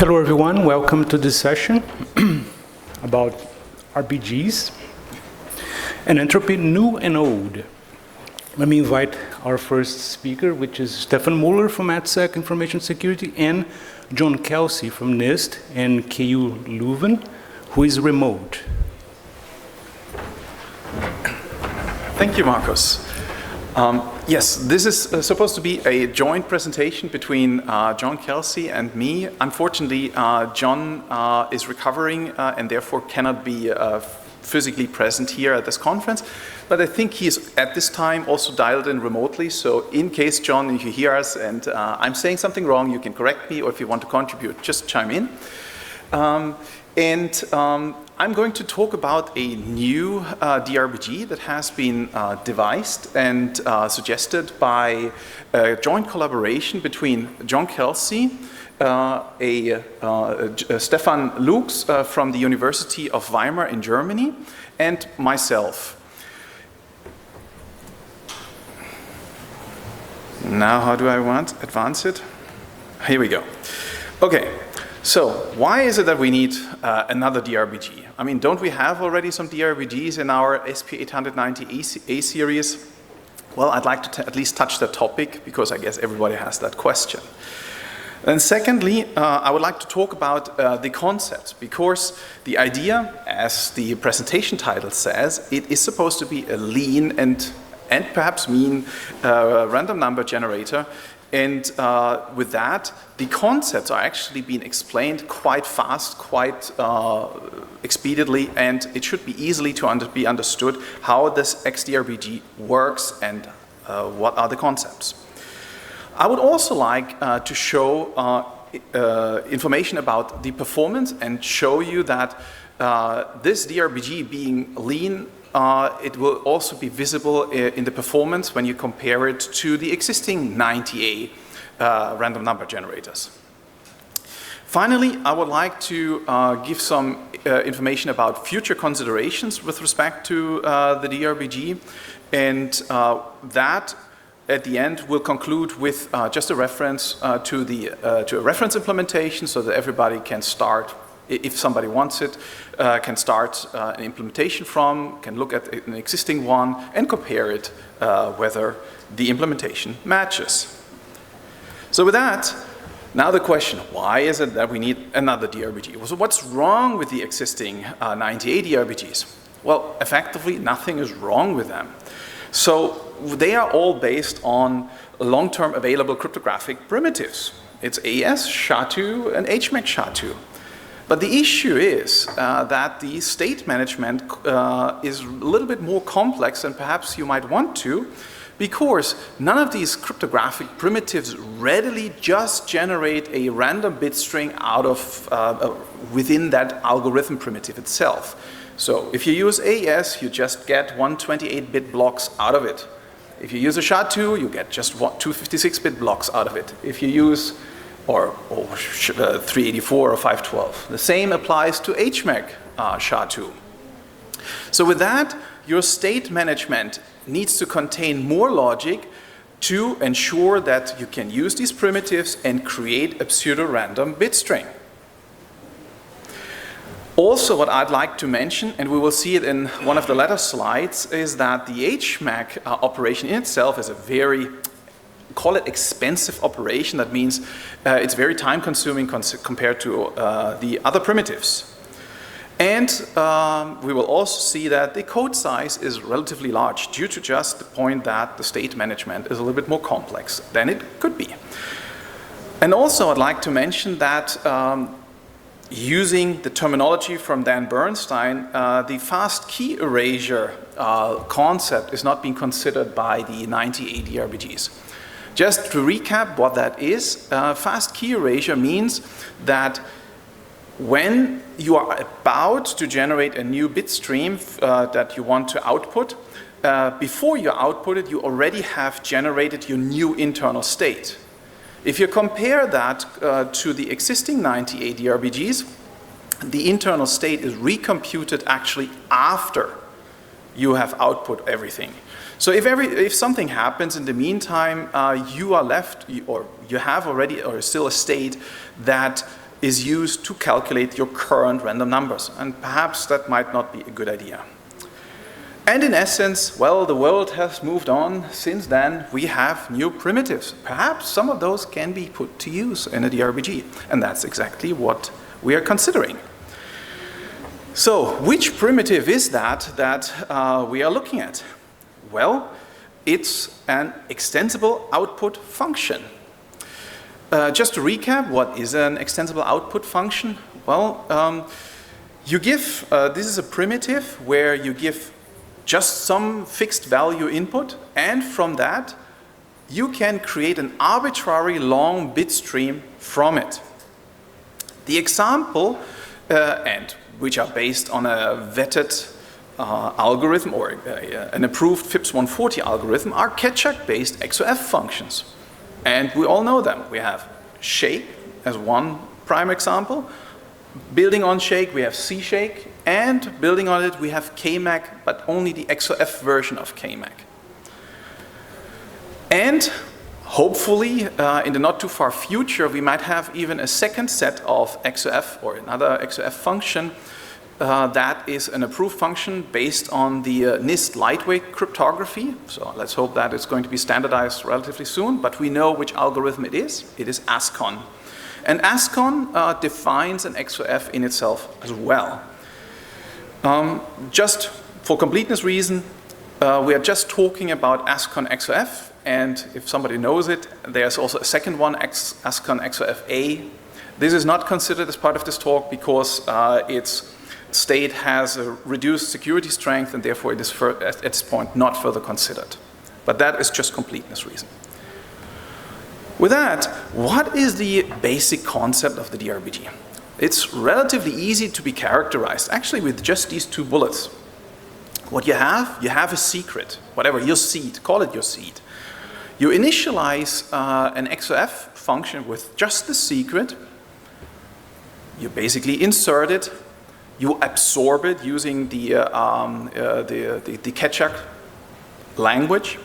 Hello everyone, welcome to this session about RBGs and entropy new and old. Let me invite our first speaker, which is Stephan Mueller from atsec Information Security and John Kelsey from NIST and KU Leuven, who is remote. Thank you, Marcus. Yes, this is supposed to be a joint presentation between John Kelsey and me. Unfortunately, John is recovering and therefore cannot be physically present here at this conference. But I think he's at this time also dialed in remotely. So in case, John, if you hear us and I'm saying something wrong, you can correct me, or if you want to contribute, just chime in. I'm going to talk about a new DRBG that has been devised and suggested by a joint collaboration between John Kelsey, Stephan Lux from the University of Weimar in Germany, and myself. Now, how do I advance it? Here we go. Okay. So, why is it that we need another DRBG? I mean, don't we have already some DRBGs in our SP890A series? Well, I'd like to at least touch that topic because I guess everybody has that question. And secondly, I would like to talk about the concepts, because the idea, as the presentation title says, it is supposed to be a lean and perhaps mean random number generator. And with that, the concepts are actually being explained quite fast, quite expediently, and it should be easily be understood how this XDRBG works and what are the concepts. I would also like to show information about the performance and show you that this DRBG being lean, it will also be visible in the performance when you compare it to the existing 90A random number generators. Finally, I would like to give some information about future considerations with respect to the DRBG, and that at the end will conclude with just a reference to a reference implementation so that everybody can start, if somebody wants it, can start an implementation from, can look at an existing one and compare it whether the implementation matches. So with that, now the question, why is it that we need another DRBG? So what's wrong with the existing 90A DRBGs? Well, effectively, nothing is wrong with them. So they are all based on long-term available cryptographic primitives. It's AES, SHA-2, and HMAC SHA-2. But the issue is that the state management is a little bit more complex than perhaps you might want to, because none of these cryptographic primitives readily just generate a random bit string out of within that algorithm primitive itself. So if you use AES, you just get 128-bit blocks out of it. If you use a SHA-2, you get just 256-bit blocks out of it. If you use or 384 or 512. The same applies to HMAC SHA-2. So with that, your state management needs to contain more logic to ensure that you can use these primitives and create a pseudo-random bit string. Also, what I'd like to mention, and we will see it in one of the latter slides, is that the HMAC operation in itself is a very, call it expensive operation. That means it's very time consuming compared to the other primitives. And we will also see that the code size is relatively large due to just the point that the state management is a little bit more complex than it could be. And also I'd like to mention that using the terminology from Dan Bernstein, the fast key erasure concept is not being considered by the 90A DRBGs. Just to recap what that is, fast key erasure means that when you are about to generate a new bit stream that you want to output, before you output it, you already have generated your new internal state. If you compare that to the existing 90A DRBGs, the internal state is recomputed actually after you have output everything. So if something happens in the meantime, you are left, or you have already, or still a state that is used to calculate your current random numbers. And perhaps that might not be a good idea. And in essence, well, the world has moved on. Since then, we have new primitives. Perhaps some of those can be put to use in a DRBG. And that's exactly what we are considering. So, which primitive is that we are looking at? Well, it's an extensible output function. Just to recap, what is an extensible output function? Well, you give, this is a primitive where you give just some fixed value input, and from that, you can create an arbitrary long bit stream from it. The example, and which are based on a vetted algorithm or an approved FIPS 140 algorithm, are Keccak-based XOF functions. And we all know them. We have shake as one prime example. Building on shake, we have CShake. And building on it, we have KMAC, but only the XOF version of KMAC. And hopefully, in the not too far future, we might have even a second set of XOF or another XOF function that is an approved function based on the NIST lightweight cryptography. So let's hope that it's going to be standardized relatively soon, but we know which algorithm it is. It is ASCON. And ASCON defines an XOF in itself as well. Just for completeness reason, we are just talking about ASCON XOF, and if somebody knows it, there's also a second one, ASCON XOF A. This is not considered as part of this talk because its state has a reduced security strength, and therefore it is at this point not further considered. But that is just completeness reason. With that, what is the basic concept of the DRBG? It's relatively easy to be characterized, actually with just these two bullets. What you have a secret, whatever, your seed, call it your seed. You initialize an XOF function with just the secret. You basically insert it. You absorb it using the Keccak language.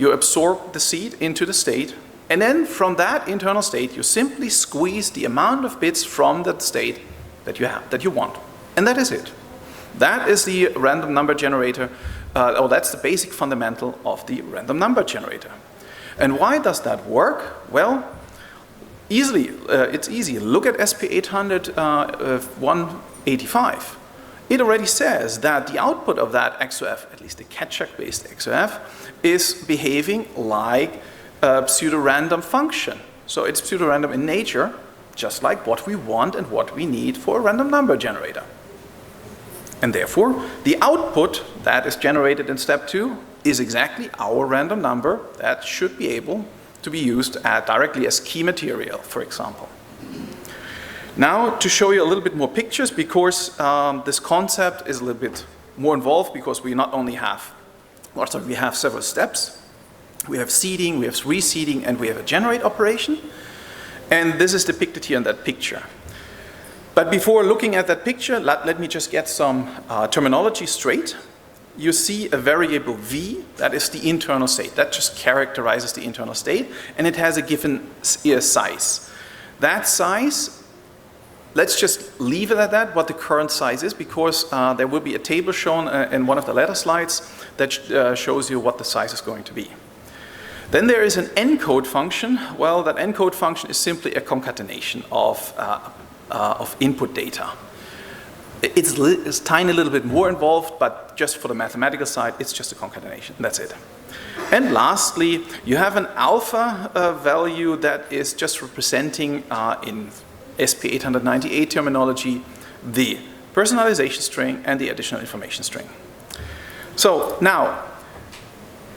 You absorb the seed into the state. And then from that internal state, you simply squeeze the amount of bits from that state that you have, that you want. And that is it. That is the random number generator, or that's the basic fundamental of the random number generator. And why does that work? Well, easily, it's easy. Look at SP800 185. It already says that the output of that XOF, at least the Keccak-based XOF, is behaving like a pseudo-random function. So it's pseudo-random in nature, just like what we want and what we need for a random number generator. And therefore, the output that is generated in step 2 is exactly our random number that should be able to be used directly as key material, for example. Now, to show you a little bit more pictures, because this concept is a little bit more involved, because we not only have, we have several steps. We have seeding, we have reseeding, and we have a generate operation. And this is depicted here in that picture. But before looking at that picture, let me just get some terminology straight. You see a variable v, that is the internal state. That just characterizes the internal state, and it has a given size. That size, let's just leave it at that, what the current size is, because there will be a table shown in one of the later slides that shows you what the size is going to be. Then there is an encode function. Well, that encode function is simply a concatenation of input data. It's a tiny little bit more involved, but just for the mathematical side, it's just a concatenation. That's it. And lastly, you have an alpha value that is just representing, in SP898 terminology, the personalization string and the additional information string. So now,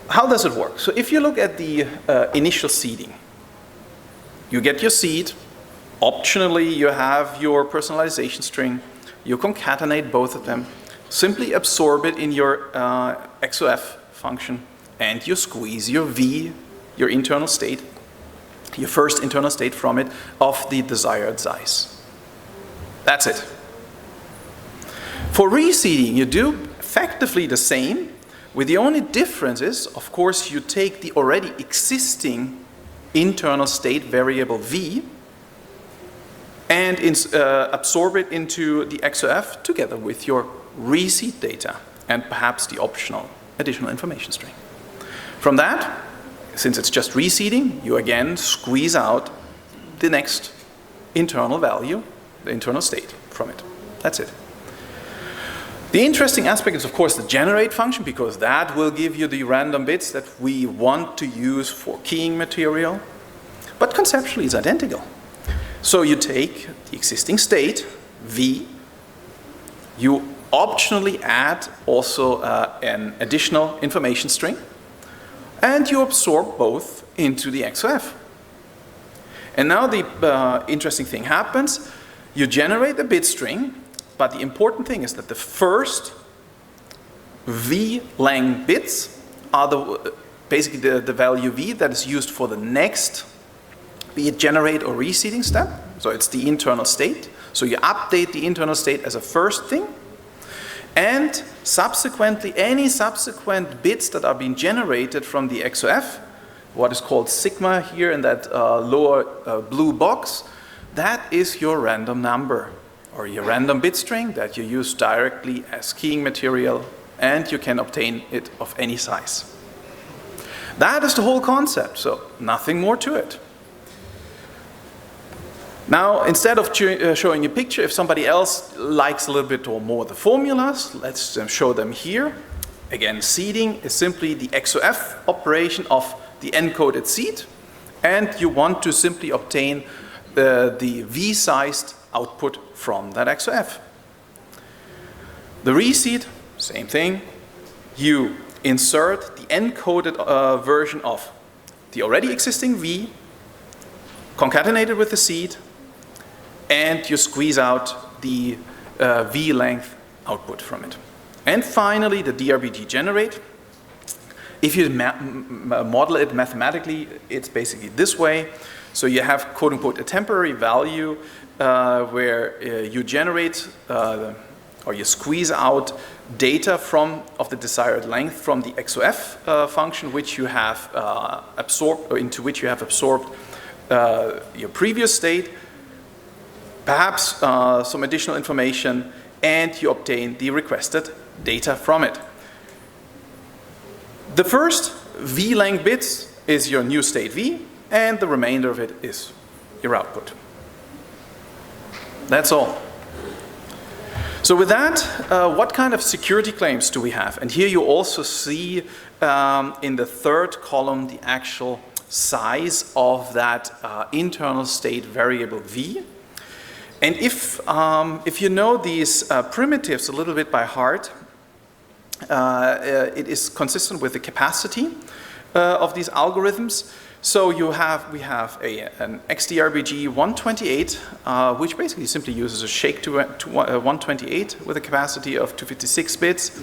how does it work? So if you look at the initial seeding, you get your seed. Optionally, you have your personalization string. You concatenate both of them. Simply absorb it in your XOF function, and you squeeze your V, your internal state, your first internal state from it, of the desired size. That's it. For reseeding, you do effectively the same, with the only difference is, of course, you take the already existing internal state variable V, and absorb it into the XOF together with your reseed data and perhaps the optional additional information string. From that, since it's just reseeding, you again squeeze out the next internal value, the internal state from it. That's it. The interesting aspect is, of course, the generate function, because that will give you the random bits that we want to use for keying material, but conceptually it's identical. So you take the existing state, V, you optionally add also an additional information string, and you absorb both into the XOF. And now the interesting thing happens. You generate the bit string, but the important thing is that the first V-lang bits are basically the value V that is used for the next, be it generate or reseeding step. So it's the internal state. So you update the internal state as a first thing. And subsequently, any subsequent bits that are being generated from the XOF, what is called sigma here in that lower blue box, that is your random number or your random bit string that you use directly as keying material, and you can obtain it of any size. That is the whole concept, so nothing more to it. Now, instead of showing a picture, if somebody else likes a little bit or more the formulas, let's show them here. Again, seeding is simply the XOF operation of the encoded seed, and you want to simply obtain the V-sized output from that XOF. The reseed, same thing. You insert the encoded version of the already existing V, concatenated with the seed, and you squeeze out the V-length output from it. And finally, the DRBG generate. If you model it mathematically, it's basically this way. So you have, quote unquote, a temporary value where you generate or you squeeze out data of the desired length from the XOF function, which you have absorbed, or into which you have absorbed your previous state, perhaps some additional information, and you obtain the requested data from it. The first V-length bits is your new state V, and the remainder of it is your output. That's all. So with that, what kind of security claims do we have? And here you also see in the third column the actual size of that internal state variable V. And if you know these primitives a little bit by heart, it is consistent with the capacity of these algorithms. So we have an XDRBG 128, which basically simply uses a shake to 128 with a capacity of 256 bits.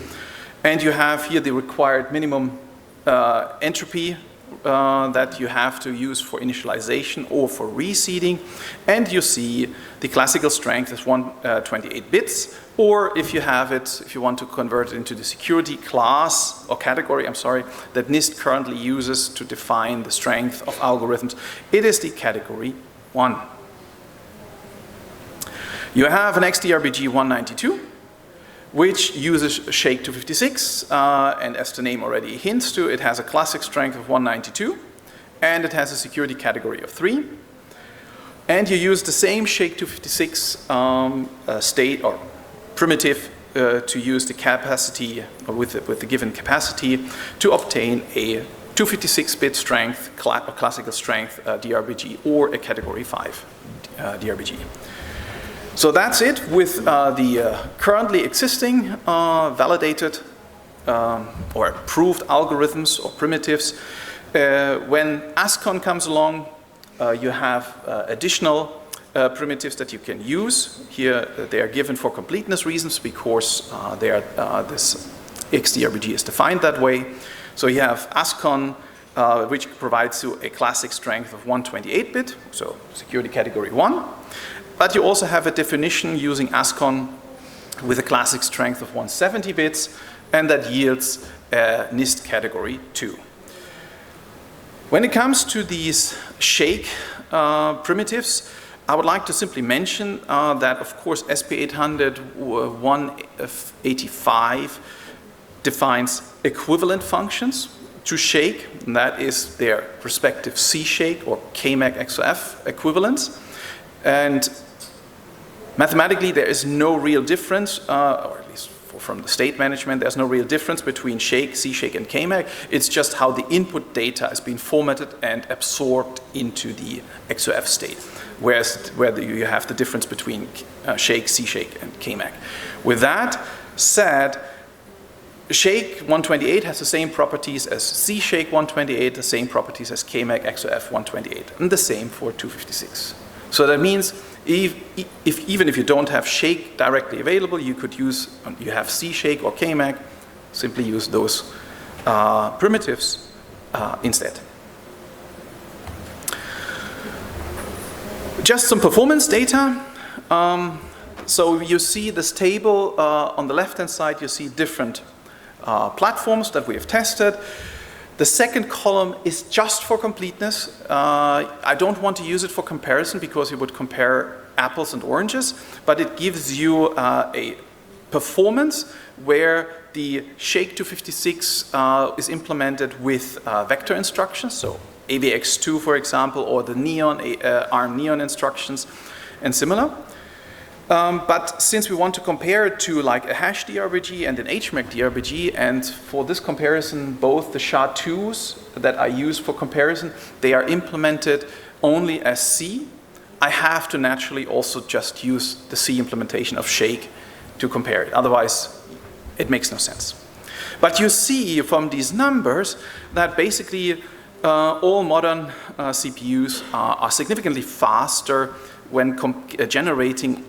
And you have here the required minimum entropy that you have to use for initialization or for reseeding. And you see the classical strength is 128 bits. Or if you have it, if you want to convert it into the security class or category, that NIST currently uses to define the strength of algorithms, it is the category 1. You have an XDRBG 192, which uses shake 256, and as the name already hints to, it has a classic strength of 192, and it has a security category of 3. And you use the same shake 256 state or primitive to use the capacity, or with the given capacity, to obtain a 256-bit strength, classical strength DRBG, or a category 5 DRBG. So that's it with the currently existing validated or approved algorithms or primitives. When ASCON comes along, you have additional primitives that you can use. Here they are given for completeness reasons because this XDRBG is defined that way. So you have ASCON, which provides you a classic strength of 128-bit, so security category 1. But you also have a definition using ASCON with a classic strength of 170 bits, and that yields NIST category 2. When it comes to these shake primitives, I would like to simply mention that, of course, SP 800 185 defines equivalent functions to shake, and that is their respective C-shake or KMAC XOF equivalents. And mathematically, there is no real difference, or at least from the state management, there's no real difference between shake, C-shake, and KMAC. It's just how the input data is being formatted and absorbed into the XOF state, whereas you have the difference between shake, C-shake, and KMAC. With that said, Shake 128 has the same properties as C-Shake 128, the same properties as KMAC XOF 128, and the same for 256. So that means even if you don't have Shake directly available, you have C-Shake or KMAC, simply use those primitives instead. Just some performance data. So you see this table on the left-hand side, you see different platforms that we have tested. The second column is just for completeness. I don't want to use it for comparison because you would compare apples and oranges, but it gives you a performance where the Shake 256 is implemented with vector instructions, so AVX2 for example, or the ARM Neon instructions and similar. But since we want to compare it to like a hash DRBG and an HMAC DRBG, and for this comparison, both the SHA-2s that I use for comparison, they are implemented only as C, I have to naturally also just use the C implementation of Shake to compare it. Otherwise, it makes no sense. But you see from these numbers that basically all modern CPUs are significantly faster when generating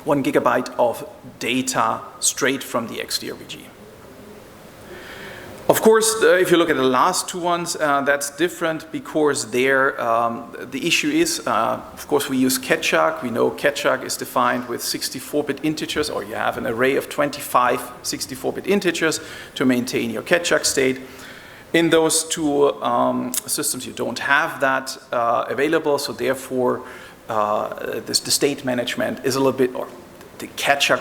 1 gigabyte of data straight from the XDRBG. Of course, if you look at the last two ones, that's different because there the issue is, of course, we use Ketchak. We know Ketchak is defined with 64-bit integers, or you have an array of 25 64-bit integers to maintain your Ketchak state. In those two systems, you don't have that available, so therefore, the state management is a little bit, or the Ketchak,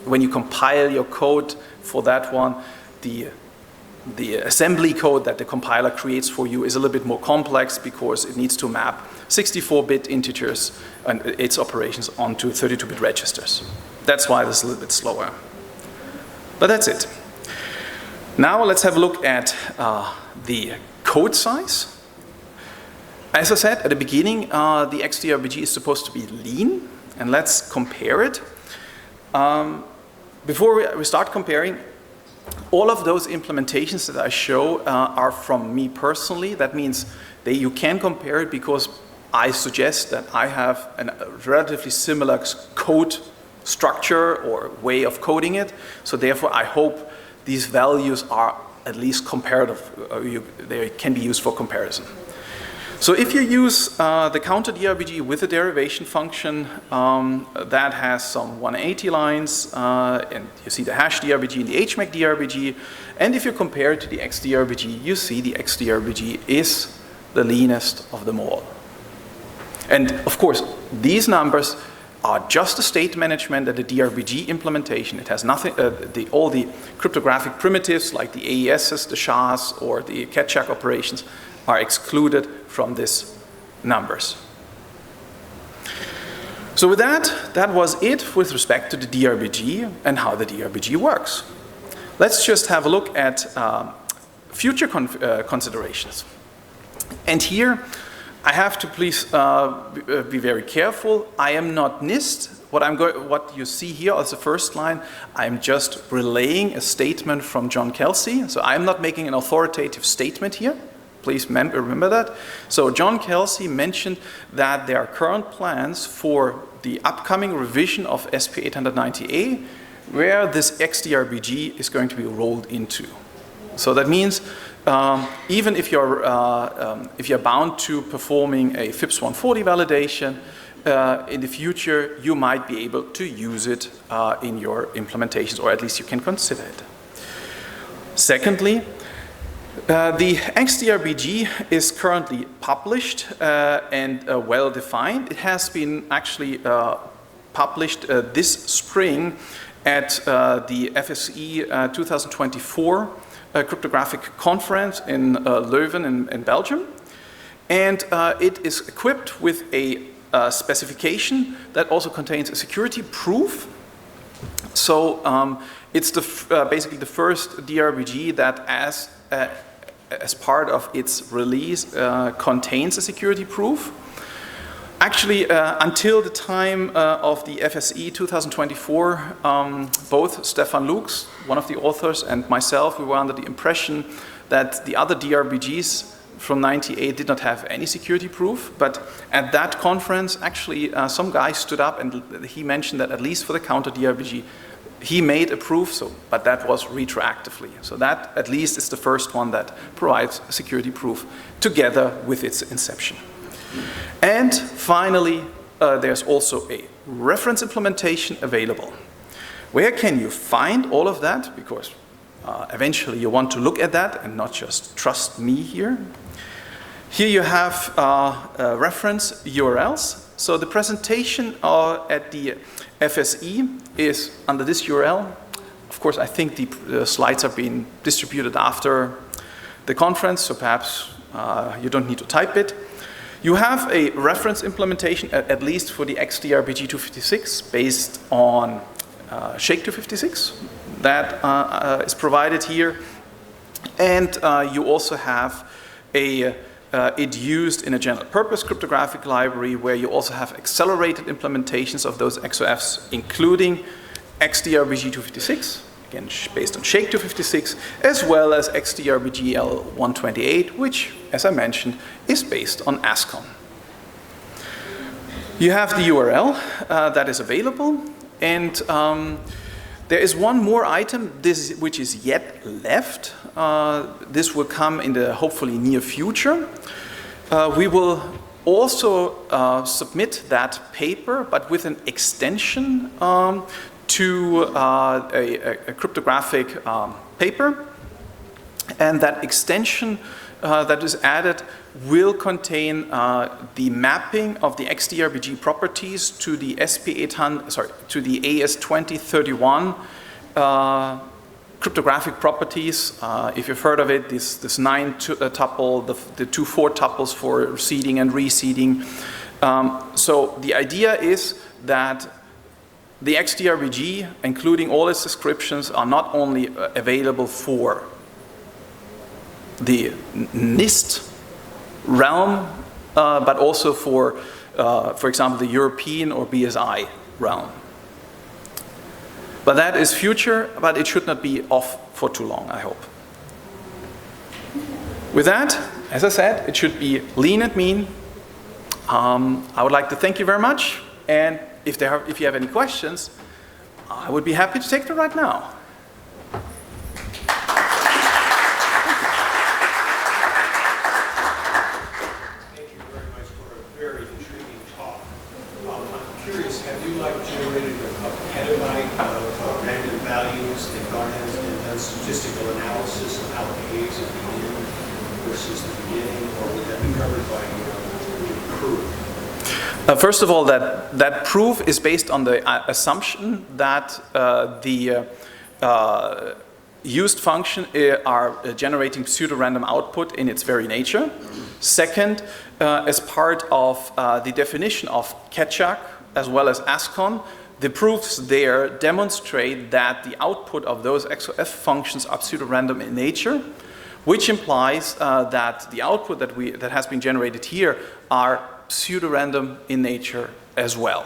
when you compile your code for that one, the assembly code that the compiler creates for you is a little bit more complex because it needs to map 64-bit integers and its operations onto 32-bit registers. That's why it's a little bit slower. But that's it. Now let's have a look at the code size. As I said at the beginning, the XDRBG is supposed to be lean, and let's compare it. Before we start comparing, all of those implementations that I show are from me personally. That means you can compare it because I suggest that I have a relatively similar code structure or way of coding it. So therefore, I hope these values are at least comparative. They can be used for comparison. So if you use the counter DRBG with a derivation function, that has some 180 lines, and you see the hash DRBG and the HMAC DRBG, and if you compare it to the XDRBG, you see the XDRBG is the leanest of them all. And of course, these numbers are just the state management and the DRBG implementation. It has nothing, all the cryptographic primitives like the AESs, the SHAs, or the Ketchak operations are excluded from these numbers. So with that was it with respect to the DRBG and how the DRBG works. Let's just have a look at future considerations. And here, I have to please be very careful. I am not NIST. What you see here as the first line, I'm just relaying a statement from John Kelsey. So I'm not making an authoritative statement here. Please remember that. So John Kelsey mentioned that there are current plans for the upcoming revision of SP 890A, where this XDRBG is going to be rolled into. So that means even if you're bound to performing a FIPS 140 validation, in the future you might be able to use it in your implementations, or at least you can consider it. Secondly, The XDRBG is currently published and well defined. It has been actually published this spring at the FSE 2024 cryptographic conference in Leuven in Belgium. And it is equipped with a specification that also contains a security proof. So it's basically the first DRBG that as part of its release contains a security proof. Actually, until the time of the FSE 2024, both Stephan, one of the authors, and myself, we were under the impression that the other DRBGs from '98 did not have any security proof. But at that conference, actually, some guy stood up and he mentioned that at least for the counter DRBG, he made a proof, but that was retroactively. So that at least is the first one that provides a security proof together with its inception. And finally, there's also a reference implementation available. Where can you find all of that? Because eventually you want to look at that and not just trust me here. Here you have reference URLs. So the presentation at the FSE is under this URL. Of course, I think the slides are being distributed after the conference, so perhaps you don't need to type it. You have a reference implementation, at least for the XDRBG 256, based on Shake 256. That is provided here. And you also have it used in a general purpose cryptographic library where you also have accelerated implementations of those XOFs, including XDRBG 256, again based on Shake 256, as well as XDRBG L128, which, as I mentioned, is based on ASCON. You have the URL that is available, and there is one more item which is yet left. This will come in the hopefully near future. We will also submit that paper, but with an extension to a cryptographic paper. And that extension that is added will contain the mapping of the XDRBG properties to the to the AS2031 cryptographic properties. If you've heard of it, this 9 tuple, the 2 4 tuples for seeding and reseeding. So the idea is that the XDRBG, including all its descriptions, are not only available for the NIST realm, but also for example, the European or BSI realm. But that is future, but it should not be off for too long, I hope. With that, as I said, it should be lean and mean. I would like to thank you very much, and if you have any questions, I would be happy to take them right now. Thank you very much for a very intriguing talk. I'm curious, have you generated a petabyte of random values and gone in and done statistical analysis of how it behaves at the end versus the beginning, or would that be covered by your proof? First of all, that proof is based on the assumption that the used function are generating pseudo-random output in its very nature. Second, as part of the definition of Ketchak as well as ASCON, the proofs there demonstrate that the output of those XOF functions are pseudo-random in nature, which implies that the output that has been generated here are pseudo-random in nature as well.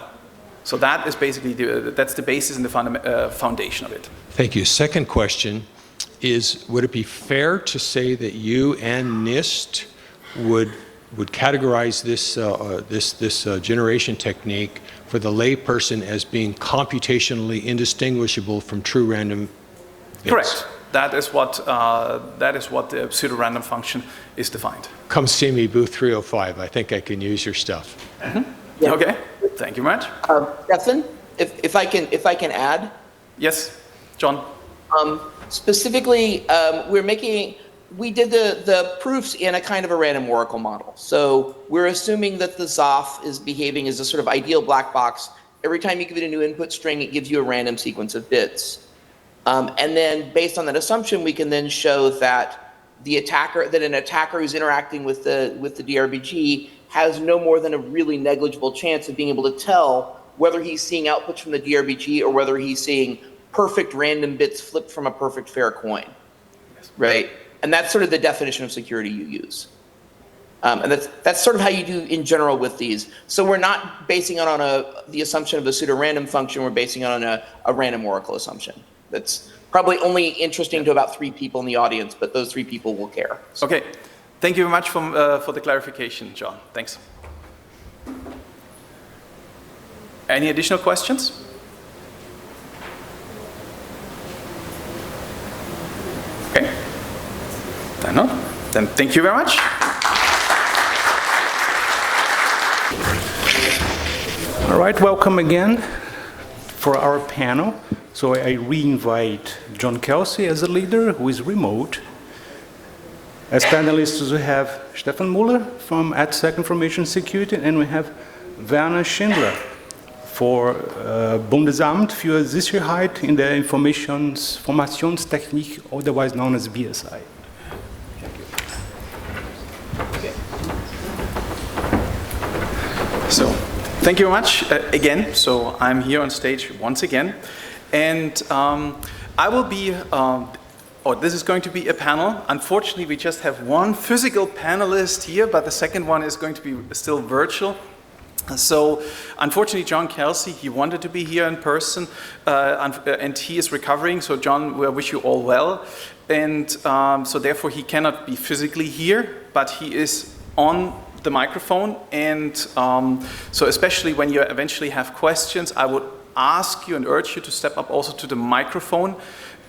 So that is basically that's the basis and the foundation of it. Thank you. Second question is, would it be fair to say that you and NIST would categorize this generation technique for the layperson as being computationally indistinguishable from true random bits? Correct. That is what the pseudo-random function is defined. Come see me, booth 305. I think I can use your stuff. Mm-hmm. Yeah. Okay. Thank you much. Stephan, if I can add. Yes, John. Specifically, we're making we did the proofs in a kind of a random oracle model. So we're assuming that the Zoff is behaving as a sort of ideal black box. Every time you give it a new input string, it gives you a random sequence of bits. And then based on that assumption, we can then show that an attacker who's interacting with the DRBG has no more than a really negligible chance of being able to tell whether he's seeing outputs from the DRBG or whether he's seeing perfect random bits flipped from a perfect fair coin, right? And that's sort of the definition of security you use. And that's sort of how you do in general with these. So we're not basing it on the assumption of a pseudo-random function, we're basing it on a random oracle assumption. That's probably only interesting to about 3 people in the audience, but those 3 people will care. So. Okay, thank you very much for the clarification, John. Thanks. Any additional questions? Okay. Then thank you very much. All right, welcome again for our panel. So I re-invite John Kelsey as a leader who is remote. As panelists, we have Stephan Mueller from atsec Information Security, and we have Werner Schindler for Bundesamt für Sicherheit in der Informationstechnik, otherwise known as BSI. So, thank you very much again. So I'm here on stage once again. And I will be, this is going to be a panel. Unfortunately, we just have one physical panelist here, but the second one is going to be still virtual. So, unfortunately, John Kelsey, he wanted to be here in person, and he is recovering. So, John, we wish you all well. And so, therefore, he cannot be physically here, but he is on the microphone. And so, especially when you eventually have questions, I would ask you and urge you to step up also to the microphone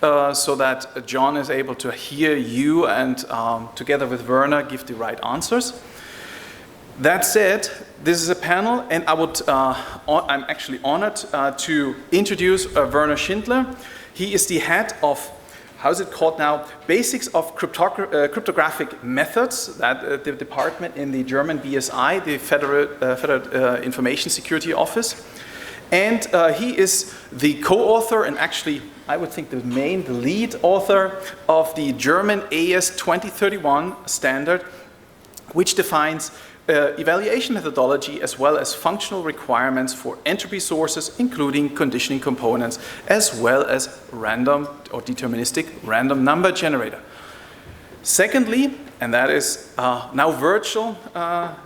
so that John is able to hear you and together with Werner give the right answers. That said, this is a panel, and I'm actually honored to introduce Werner Schindler. He is the head of, how's it called now? Basics of Cryptographic Methods, that the department in the German BSI, the Federal Information Security Office. And he is the co-author and actually, I would think the lead author of the German AS 2031 standard, which defines evaluation methodology as well as functional requirements for entropy sources, including conditioning components, as well as random or deterministic random number generator. Secondly, and that is now virtual,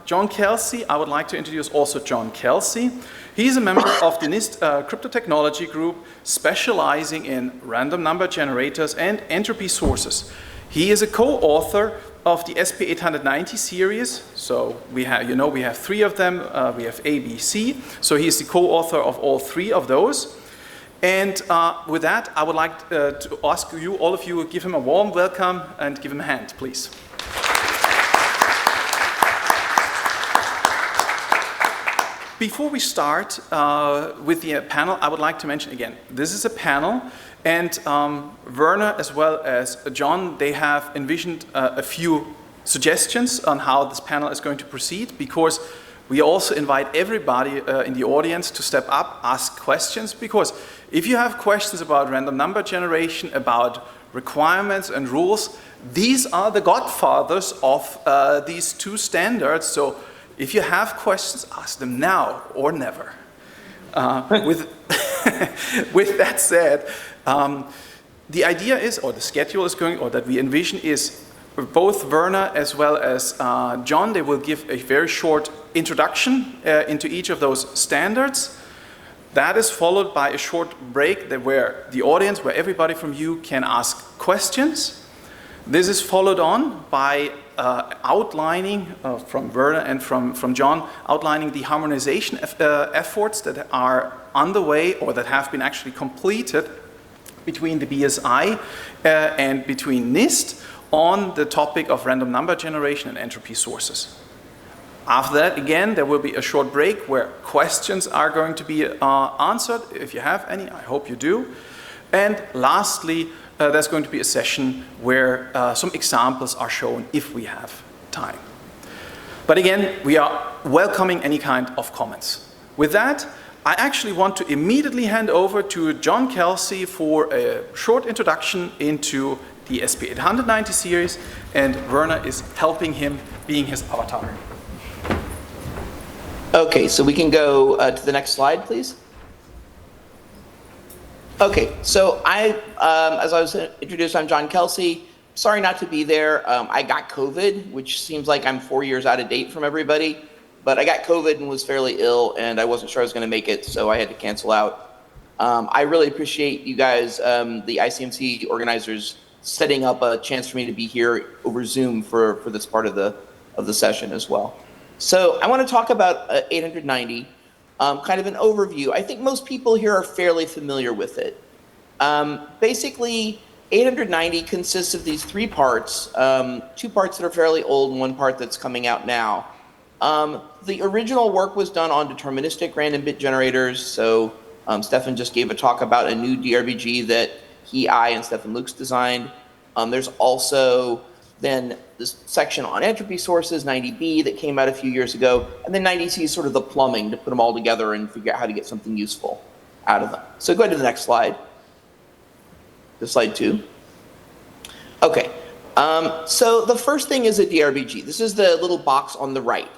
John Kelsey. I would like to introduce also John Kelsey. He is a member of the NIST crypto technology group specializing in random number generators and entropy sources. He is a co-author of the SP890 series. So we have 3 of them. We have A, B, C. So he is the co-author of all 3 of those. And with that, I would like to ask you, all of you, give him a warm welcome and give him a hand, please. Before we start with the panel, I would like to mention again, this is a panel, and Werner as well as John, they have envisioned a few suggestions on how this panel is going to proceed, because we also invite everybody in the audience to step up, ask questions, because if you have questions about random number generation, about requirements and rules, these are the godfathers of these 2 standards. So if you have questions, ask them now or never. With that said, the idea is, or the schedule is going, or that we envision is, both Werner as well as John, they will give a very short introduction into each of those standards. That is followed by a short break where the audience, where everybody from you can ask questions. This is followed on by outlining from Werner and from John, outlining the harmonization efforts that are underway or that have been actually completed between the BSI and between NIST on the topic of random number generation and entropy sources. After that, again, there will be a short break where questions are going to be answered. If you have any, I hope you do. And lastly, there's going to be a session where some examples are shown if we have time. But again, we are welcoming any kind of comments. With that, I actually want to immediately hand over to John Kelsey for a short introduction into the SP890 series, and Werner is helping him, being his avatar. Okay, so we can go to the next slide, please. Okay, so as I was introduced, I'm John Kelsey. Sorry not to be there. I got COVID, which seems like I'm 4 years out of date from everybody, but I got COVID and was fairly ill, and I wasn't sure I was going to make it, so I had to cancel out. I really appreciate you guys, the ICMC organizers, setting up a chance for me to be here over Zoom for this part of the session as well. So I want to talk about 890. Kind of an overview. I think most people here are fairly familiar with it. Basically, 890 consists of these three parts, two parts that are fairly old and one part that's coming out now. The original work was done on deterministic random bit generators. So Stephan just gave a talk about a new DRBG that I, and Stephan Lukes designed. There's also then this section on entropy sources, 90B, that came out a few years ago, and then 90C is sort of the plumbing to put them all together and figure out how to get something useful out of them. So go ahead to the next slide. To slide 2. Okay, so the first thing is a DRBG. This is the little box on the right.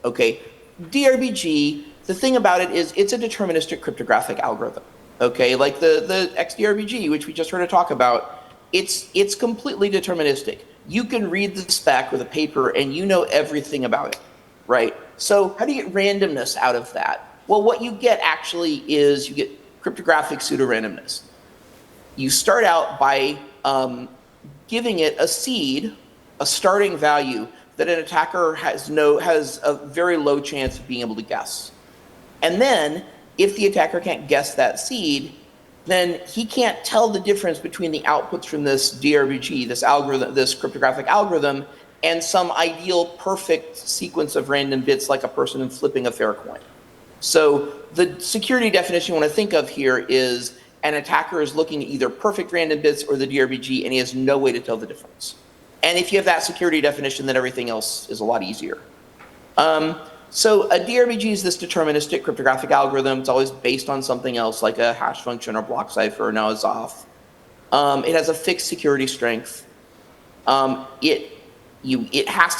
Okay, DRBG, the thing about it is it's a deterministic cryptographic algorithm. Okay, like the XDRBG, which we just heard a talk about, it's completely deterministic. You can read the spec or the paper and you know everything about it, right? So how do you get randomness out of that? Well, what you get actually is you get cryptographic pseudorandomness. You start out by giving it a seed, a starting value that an attacker has a very low chance of being able to guess. And then if the attacker can't guess that seed, then he can't tell the difference between the outputs from this DRBG, this algorithm, this cryptographic algorithm, and some ideal perfect sequence of random bits like a person flipping a fair coin. So the security definition you want to think of here is an attacker is looking at either perfect random bits or the DRBG, and he has no way to tell the difference. And if you have that security definition, then everything else is a lot easier. So a DRBG is this deterministic cryptographic algorithm. It's always based on something else like a hash function or block cipher or now a Zoff. It has a fixed security strength. It has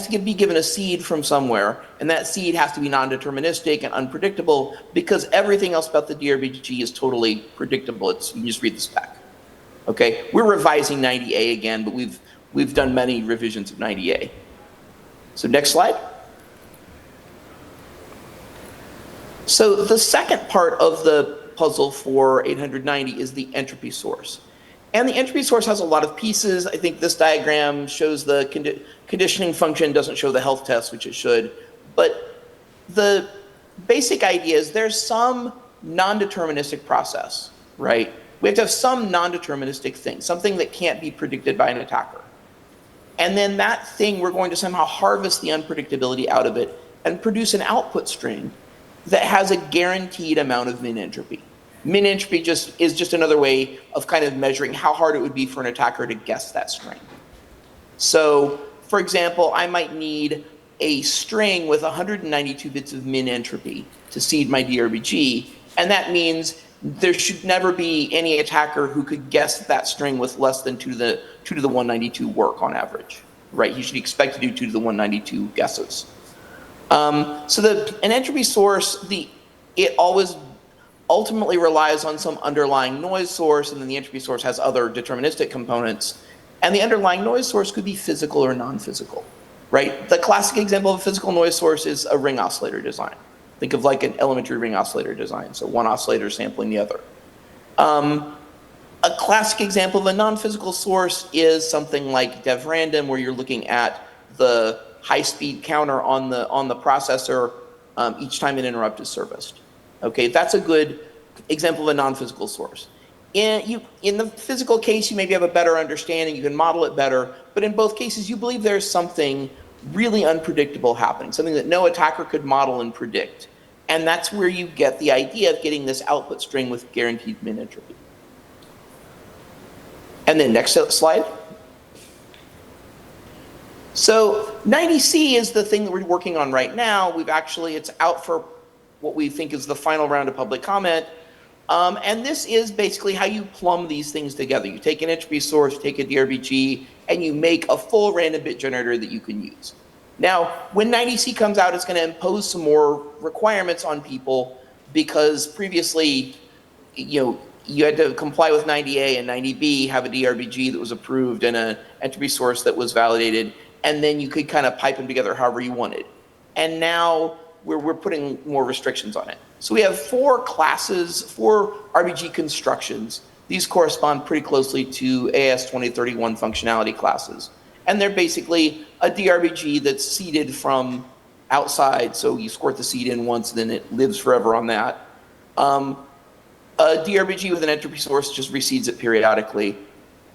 to be given a seed from somewhere, and that seed has to be non-deterministic and unpredictable because everything else about the DRBG is totally predictable. You can just read the spec. Okay, we're revising 90A again, but we've done many revisions of 90A. So next slide. So the second part of the puzzle for 890 is the entropy source. And the entropy source has a lot of pieces. I think this diagram shows the conditioning function, doesn't show the health test, which it should. But the basic idea is there's some non-deterministic process, right? We have to have some non-deterministic thing, something that can't be predicted by an attacker. And then that thing, we're going to somehow harvest the unpredictability out of it and produce an output string that has a guaranteed amount of min entropy. Min entropy is just another way of kind of measuring how hard it would be for an attacker to guess that string. So, for example, I might need a string with 192 bits of min entropy to seed my DRBG, and that means there should never be any attacker who could guess that string with less than 2 to the 192 work on average, right? You should expect to do 2 to the 192 guesses. So an entropy source, it always ultimately relies on some underlying noise source, and then the entropy source has other deterministic components. And the underlying noise source could be physical or non-physical, right? The classic example of a physical noise source is a ring oscillator design. Think of like an elementary ring oscillator design, so one oscillator sampling the other. A classic example of a non-physical source is something like dev-random, where you're looking at the high-speed counter on the processor each time an interrupt is serviced. Okay, that's a good example of a non-physical source. In the physical case, you maybe have a better understanding, you can model it better, but in both cases, you believe there's something really unpredictable happening, something that no attacker could model and predict. And that's where you get the idea of getting this output string with guaranteed min entropy. And then next slide. So 90C is the thing that we're working on right now. It's out for what we think is the final round of public comment. And this is basically how you plumb these things together. You take an entropy source, take a DRBG, and you make a full random bit generator that you can use. Now, when 90C comes out, it's going to impose some more requirements on people because previously, you had to comply with 90A and 90B, have a DRBG that was approved and an entropy source that was validated, and then you could kind of pipe them together however you wanted. And now we're putting more restrictions on it. So we have 4 classes, 4 RBG constructions. These correspond pretty closely to AS 2031 functionality classes. And they're basically a DRBG that's seeded from outside, so you squirt the seed in once, and then it lives forever on that. A DRBG with an entropy source just reseeds it periodically.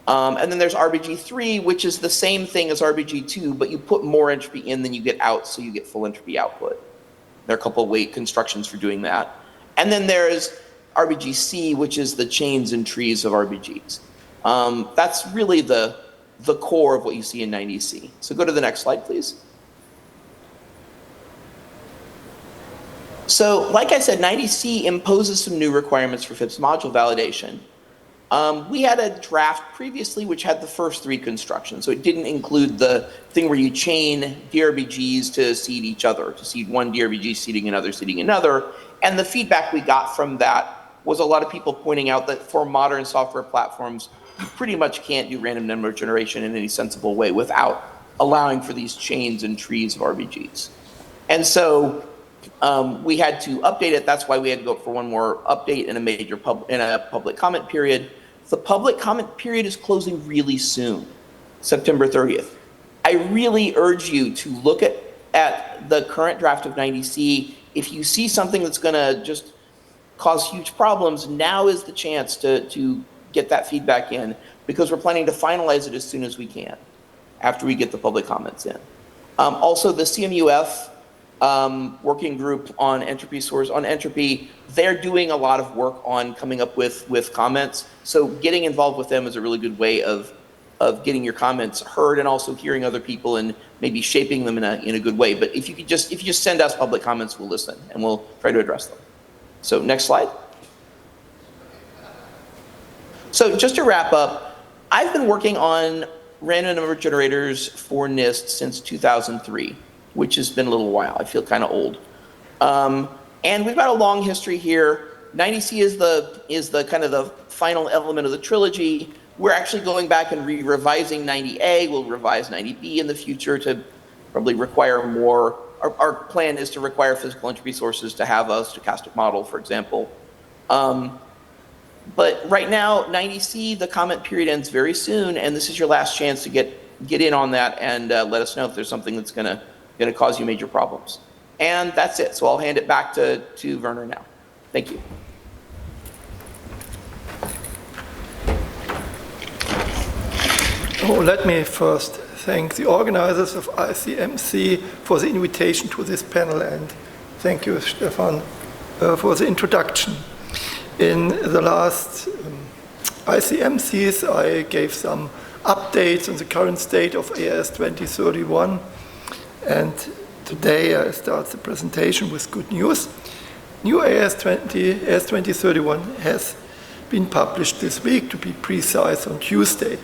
And then there's RBG3, which is the same thing as RBG2, but you put more entropy in than you get out, so you get full entropy output. There are a couple of weight constructions for doing that. And then there's RBGC, which is the chains and trees of RBGs. That's really the core of what you see in 90C. So go to the next slide, please. So like I said, 90C imposes some new requirements for FIPS module validation. We had a draft previously which had the first 3 constructions. So it didn't include the thing where you chain DRBGs to seed each other, to seed one DRBG seeding another. And the feedback we got from that was a lot of people pointing out that for modern software platforms, you pretty much can't do random number generation in any sensible way without allowing for these chains and trees of RBGs. And so we had to update it. That's why we had to go for one more update in a major public comment period. The public comment period is closing really soon, September 30th. I really urge you to look at the current draft of 90C. If you see something that's going to just cause huge problems, now is the chance to get that feedback in, because we're planning to finalize it as soon as we can after we get the public comments in. Also, the CMUF working group on entropy source, on entropy, they're doing a lot of work on coming up with comments. So getting involved with them is a really good way of getting your comments heard and also hearing other people and maybe shaping them in a good way. But if you just send us public comments, we'll listen and we'll try to address them. So next slide. So just to wrap up, I've been working on random number generators for NIST since 2003, which has been a little while. I feel kind of old. And we've got a long history here. 90C is the kind of the final element of the trilogy. We're actually going back and revising 90A. We'll revise 90B in the future to probably require more. Our plan is to require physical entropy sources to have a stochastic model, for example. But right now, 90C, the comment period ends very soon, and this is your last chance to get in on that and let us know if there's something that's going to cause you major problems. And that's it. So I'll hand it back to Werner now. Thank you. Oh, let me first thank the organizers of ICMC for the invitation to this panel, and thank you, Stephan, for the introduction. In the last ICMCs, I gave some updates on the current state of AS 2031, and today I start the presentation with good news. New AS 2031 has been published this week, to be precise, on Tuesday.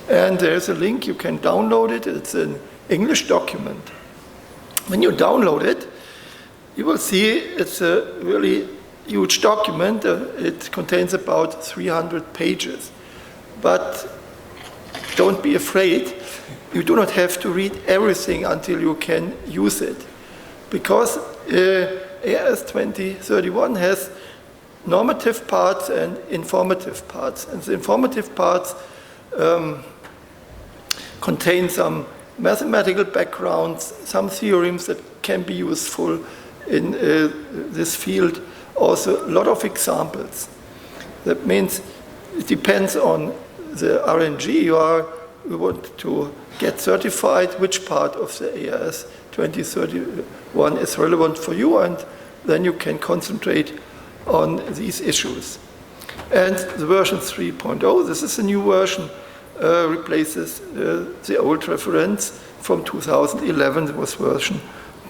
And there's a link, you can download it. It's an English document. When you download it, you will see it's a really huge document. It contains about 300 pages. But don't be afraid. You do not have to read everything until you can use it. Because AS 2031 has normative parts and informative parts. And the informative parts contain some mathematical backgrounds, some theorems that can be useful in this field, also a lot of examples. That means it depends on the RNG you want to get certified, which part of the AS 2031 is relevant for you, and then you can concentrate on these issues. And the version 3.0, this is a new version, replaces the old reference from 2011. It was version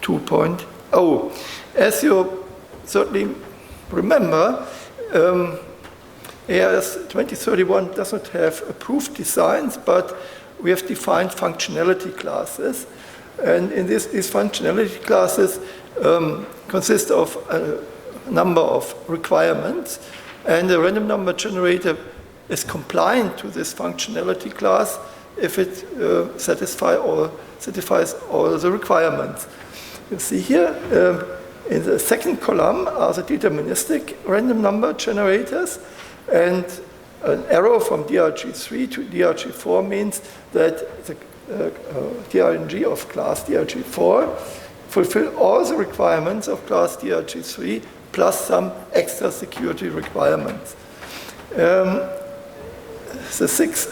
2.0. As you certainly remember, AIS 2031 does not have approved designs, but we have defined functionality classes. And in these functionality classes consist of a number of requirements. And the random number generator is compliant to this functionality class if it satisfies all the requirements. You see here, in the second column are the deterministic random number generators, and an arrow from DRG3 to DRG4 means that the DRNG of class DRG4 fulfill all the requirements of class DRG3 plus some extra security requirements. The 6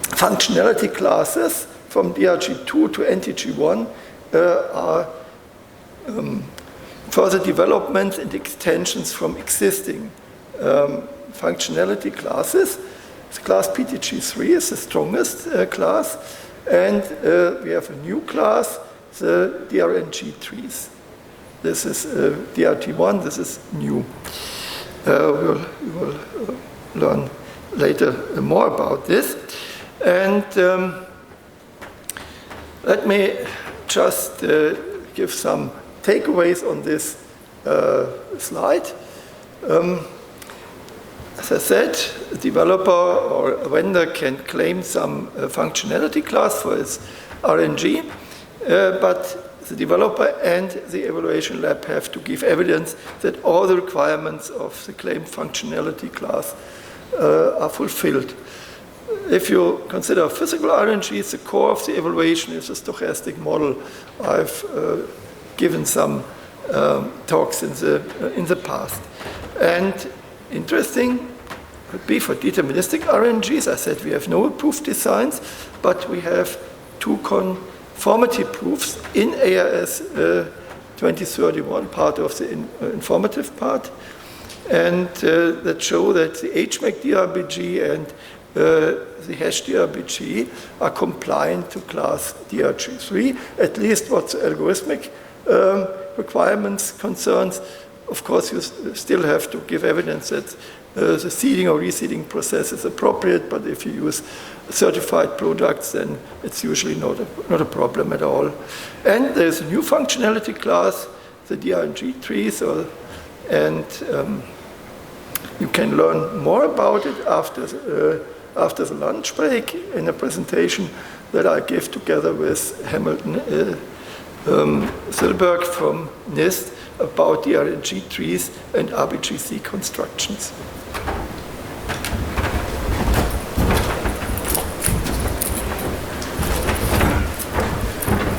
functionality classes from DRG2 to NTG1 are further developments and extensions from existing functionality classes. The class PTG3 is the strongest class, and we have a new class, the DRNG3s. This is DRT1, this is new. We will learn later more about this. And let me just give some takeaways on this slide. As I said, a developer or a vendor can claim some functionality class for its RNG, but the developer and the evaluation lab have to give evidence that all the requirements of the claimed functionality class are fulfilled. If you consider physical RNGs, the core of the evaluation is a stochastic model. I've given some talks in the past. And interesting would be for deterministic RNGs. I said we have no approved designs, but we have 2 conformity proofs in AIS 2031, part of the informative part, and that show that the HMAC DRBG and the hash DRBG are compliant to class DRG3, at least what the algorithmic requirements concerns. Of course, you still have to give evidence that the seeding or reseeding process is appropriate, but if you use certified products, then it's usually not a problem at all. And there's a new functionality class, the DRNG3s, and you can learn more about it after the lunch break in a presentation that I give together with Hamilton Silberg from NIST about the RNG trees and RBGC constructions.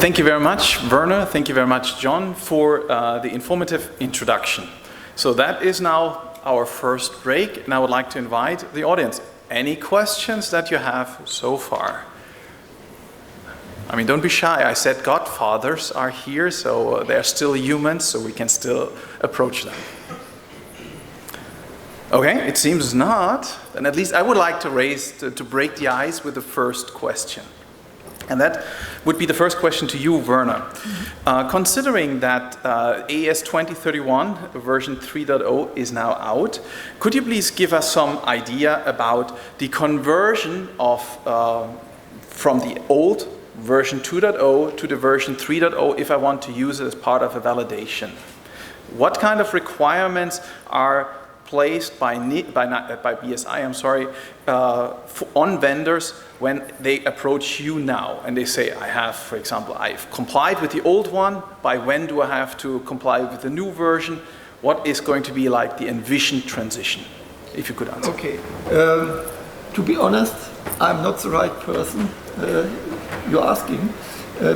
Thank you very much, Werner. Thank you very much, John, for the informative introduction. So that is now our first break, and I would like to invite the audience. Any questions that you have so far? I mean, don't be shy. I said godfathers are here, so they're still humans, so we can still approach them. Okay, it seems not. Then at least I would like to break the ice with the first question. And that would be the first question to you, Werner. Considering that AES 2031 version 3.0 is now out, could you please give us some idea about the conversion of from the old version 2.0 to the version 3.0 if I want to use it as part of a validation? What kind of requirements are placed by BSI, on vendors when they approach you now and they say, I have, for example, I've complied with the old one, by when do I have to comply with the new version? What is going to be like the envisioned transition? If you could answer. Okay, to be honest, I'm not the right person you're asking,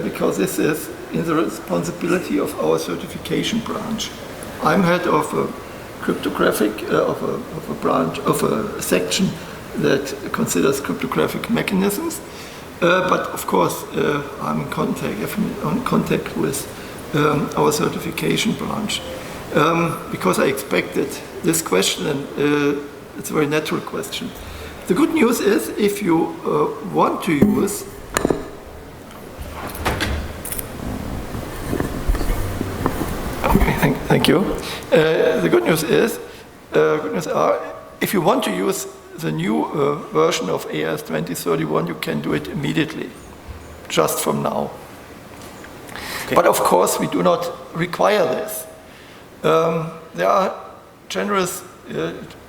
because this is in the responsibility of our certification branch. I'm head of a cryptographic, of a branch, of a section that considers cryptographic mechanisms. But of course, I'm in contact with our certification branch. Because I expected this question, and it's a very natural question. The good news is if you want to use thank you. The good news is, if you want to use the new version of AS 2031, you can do it immediately, just from now. Okay. But of course, we do not require this. There are generous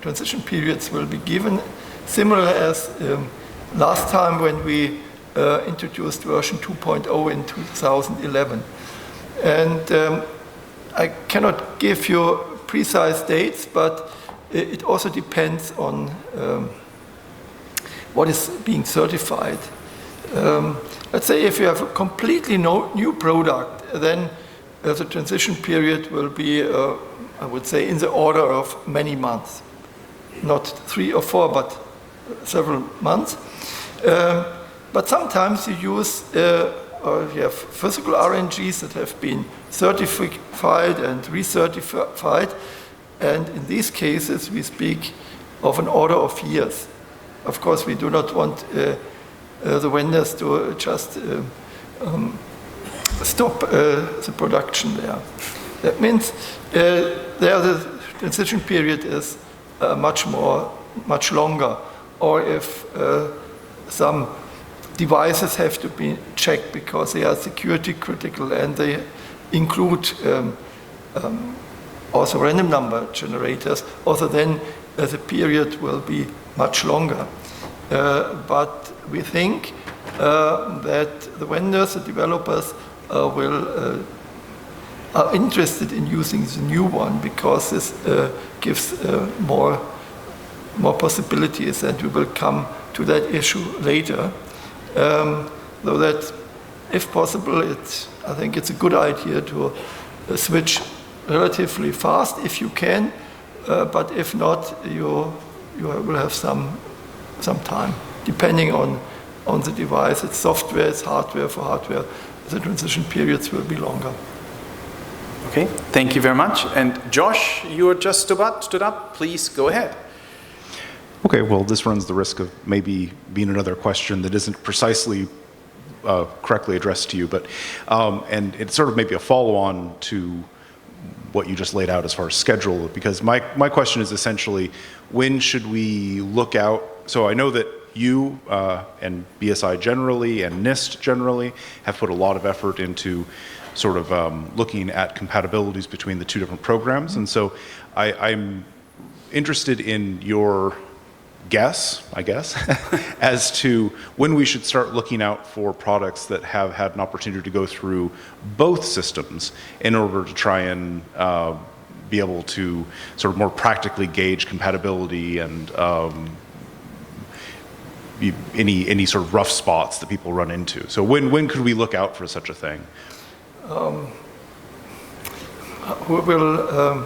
transition periods will be given, similar as last time when we introduced version 2.0 in 2011. And I cannot give you precise dates, but it also depends on what is being certified. Let's say if you have a completely new product, then the transition period will be, I would say, in the order of many months. Not 3 or 4, but several months. But sometimes you use, you have physical RNGs that have been certified and recertified, and in these cases we speak of an order of years. Of course, we do not want the vendors to just stop the production there. That means there the transition period is much longer, or if some devices have to be checked because they are security critical and they include also random number generators, also then the period will be much longer. But we think that the vendors, the developers are interested in using the new one because this gives more possibilities, and we will come to that issue later. Though that, if possible, I think it's a good idea to switch relatively fast if you can, but if not, you will have some time, depending on the device. It's software, it's hardware. For hardware, the transition periods will be longer. Okay, thank you very much. And Josh, you were just stood up. Please go ahead. Okay, well, this runs the risk of maybe being another question that isn't precisely correctly addressed to you, but and it's sort of maybe a follow-on to what you just laid out as far as schedule, because my question is essentially, when should we look out? So I know that you and BSI generally and NIST generally have put a lot of effort into sort of looking at compatibilities between the two different programs, and so I'm interested in your guess, I guess, as to when we should start looking out for products that have had an opportunity to go through both systems in order to try and be able to sort of more practically gauge compatibility and any sort of rough spots that people run into. So when could we look out for such a thing? We will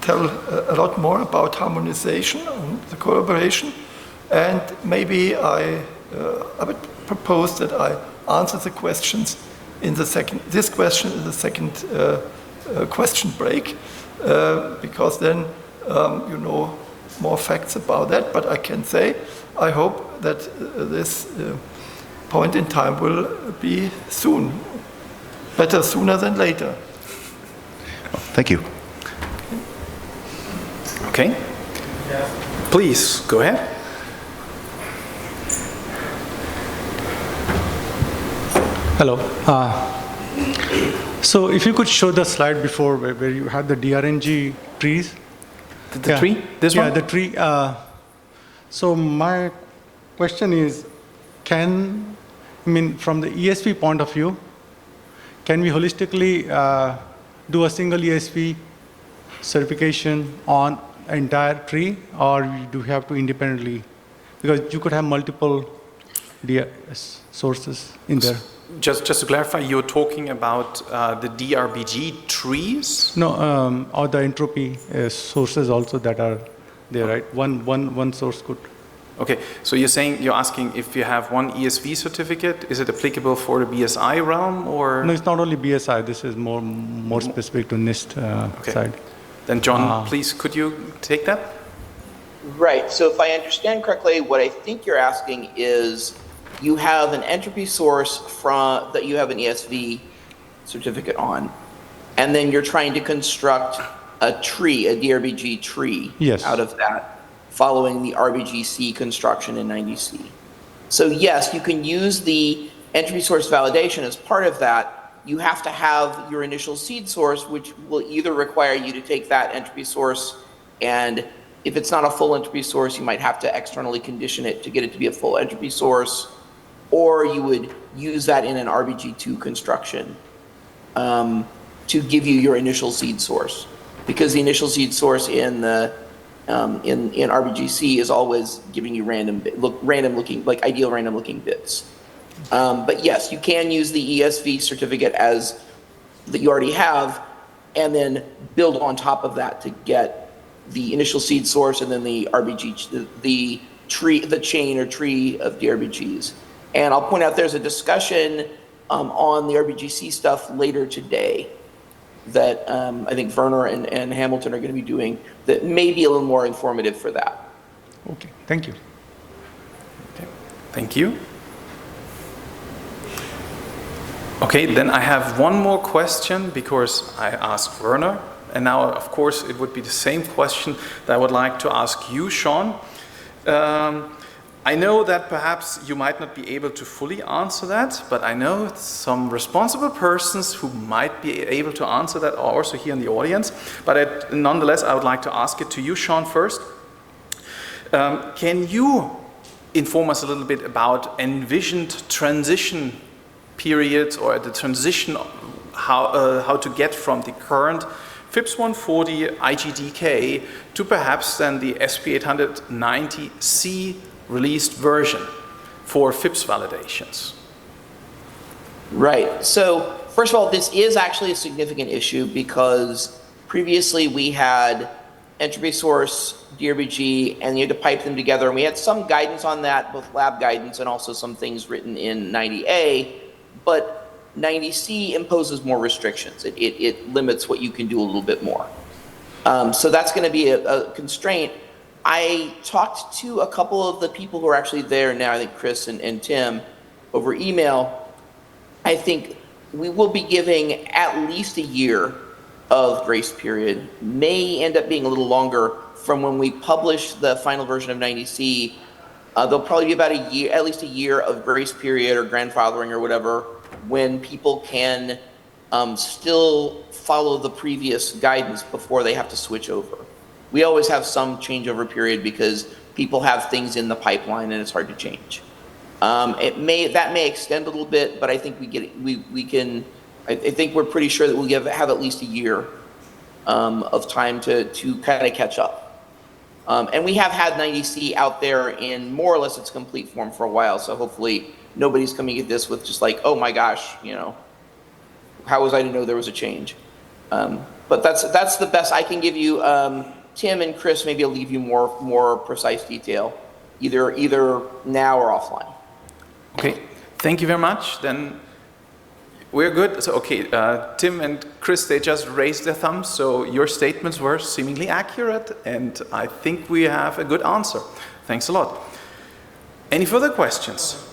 tell a lot more about harmonization and the collaboration, and maybe I would propose that I answer the questions in the second question break, because then you know more facts about that. But I can say I hope that this point in time will be soon, better sooner than later. Thank you. Okay. Please, go ahead. Hello. So if you could show the slide before where you had the DRNG trees. The tree? This one? Yeah, the tree. So my question is, from the ESP point of view, can we holistically do a single ESP certification on entire tree, or do we have to independently? Because you could have multiple sources in there. Just to clarify, you're talking about the DRBG trees? No, or the entropy sources also that are there, right? One source could. Okay, so you're asking if you have one ESV certificate, is it applicable for the BSI realm, or? No, it's not only BSI. This is more specific to NIST okay. side. Then John, please, could you take that? Right. So if I understand correctly, what I think you're asking is you have an entropy source from that you have an ESV certificate on, and then you're trying to construct a tree, a DRBG tree Yes. out of that, following the RBGC construction in 90C. So yes, you can use the entropy source validation as part of that. You have to have your initial seed source, which will either require you to take that entropy source, and if it's not a full entropy source, you might have to externally condition it to get it to be a full entropy source, or you would use that in an RBG2 construction to give you your initial seed source, because the initial seed source in the in RBGC is always giving you random looking, like ideal random looking bits. But yes, you can use the ESV certificate as that you already have, and then build on top of that to get the initial seed source and then the RBG, the tree, the chain or tree of DRBGs. And I'll point out there's a discussion on the RBGC stuff later today that I think Werner and Hamilton are going to be doing that may be a little more informative for that. Okay, thank you. Okay. Thank you. Okay, then I have one more question because I asked Werner, and now of course it would be the same question that I would like to ask you, Sean. I know that perhaps you might not be able to fully answer that, but I know some responsible persons who might be able to answer that are also here in the audience. But nonetheless, I would like to ask it to you, Sean, first. Can you inform us a little bit about envisioned transition periods or the transition, how to get from the current FIPS 140 IGDK to perhaps then the SP 890C released version for FIPS validations? Right. So first of all, this is actually a significant issue because previously we had entropy source, DRBG, and you had to pipe them together. And we had some guidance on that, both lab guidance and also some things written in 90A, but 90C imposes more restrictions. It limits what you can do a little bit more. So that's going to be a constraint. I talked to a couple of the people who are actually there now, I think Chris and Tim, over email. I think we will be giving at least a year of grace period, may end up being a little longer from when we publish the final version of 90C. There'll probably be about a year, at least a year of grace period or grandfathering or whatever, when people can still follow the previous guidance before they have to switch over. We always have some changeover period because people have things in the pipeline and it's hard to change. That may extend a little bit, but I think I think we're pretty sure that we'll have at least a year of time to kind of catch up. And we have had 90C out there in more or less its complete form for a while, so hopefully nobody's coming at this with just like, oh my gosh, you know, how was I to know there was a change? But that's the best I can give you. Tim and Chris, maybe I'll leave you more precise detail, either now or offline. Okay, thank you very much. Then we're good. So, okay, Tim and Chris, they just raised their thumbs, so your statements were seemingly accurate, and I think we have a good answer. Thanks a lot. Any further questions?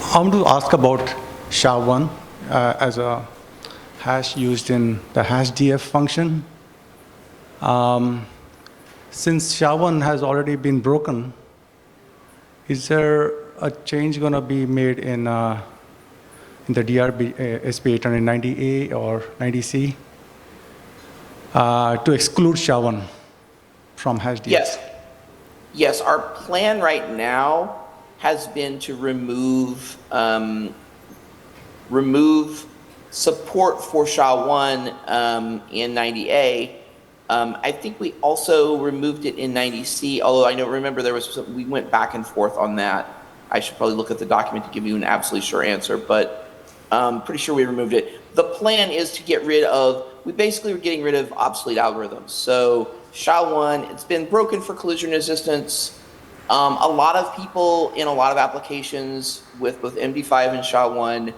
I want to ask about SHA-1 as a hash used in the hashdf function. Since SHA-1 has already been broken, is there a change going to be made in the SP 890A or 90C to exclude SHA-1 from hashdf? Yes, our plan right now has been to remove support for SHA-1 in 90A. I think we also removed it in 90C, although I remember we went back and forth on that. I should probably look at the document to give you an absolutely sure answer, but I'm pretty sure we removed it. The plan is to get rid of, we basically were getting rid of obsolete algorithms. So SHA-1, it's been broken for collision resistance. A lot of people in a lot of applications with both MD5 and SHA-1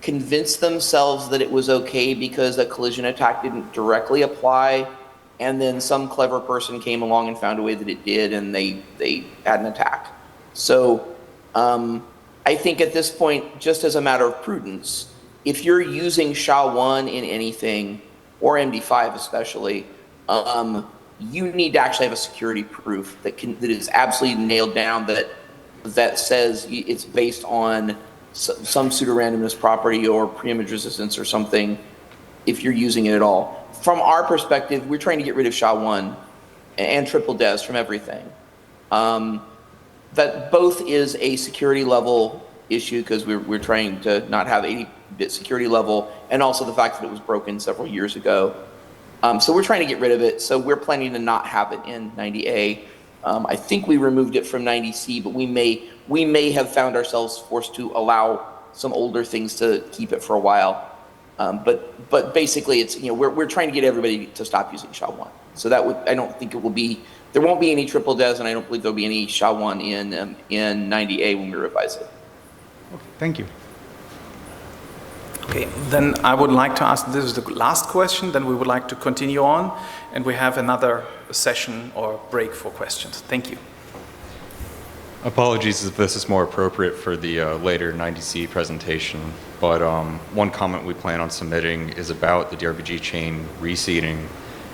convinced themselves that it was okay because a collision attack didn't directly apply, and then some clever person came along and found a way that it did, and they had an attack. So I think at this point, just as a matter of prudence, if you're using SHA-1 in anything, or MD5 especially, you need to actually have a security proof that is absolutely nailed down, that says it's based on some pseudo-randomness property or preimage resistance or something, if you're using it at all. From our perspective, we're trying to get rid of SHA-1 and triple DES from everything. That both is a security level issue, because we're trying to not have 80-bit security level, and also the fact that it was broken several years ago. So we're trying to get rid of it. So we're planning to not have it in 90A. I think we removed it from 90C, but we may have found ourselves forced to allow some older things to keep it for a while. But basically, it's, we're trying to get everybody to stop using SHA-1. So I don't think it will be. There won't be any triple DES, and I don't believe there'll be any SHA-1 in 90A when we revise it. Okay, thank you. Okay, then I would like to ask, this is the last question, then we would like to continue on, and we have another session or break for questions. Thank you. Apologies if this is more appropriate for the later 90C presentation, but one comment we plan on submitting is about the DRBG chain reseeding,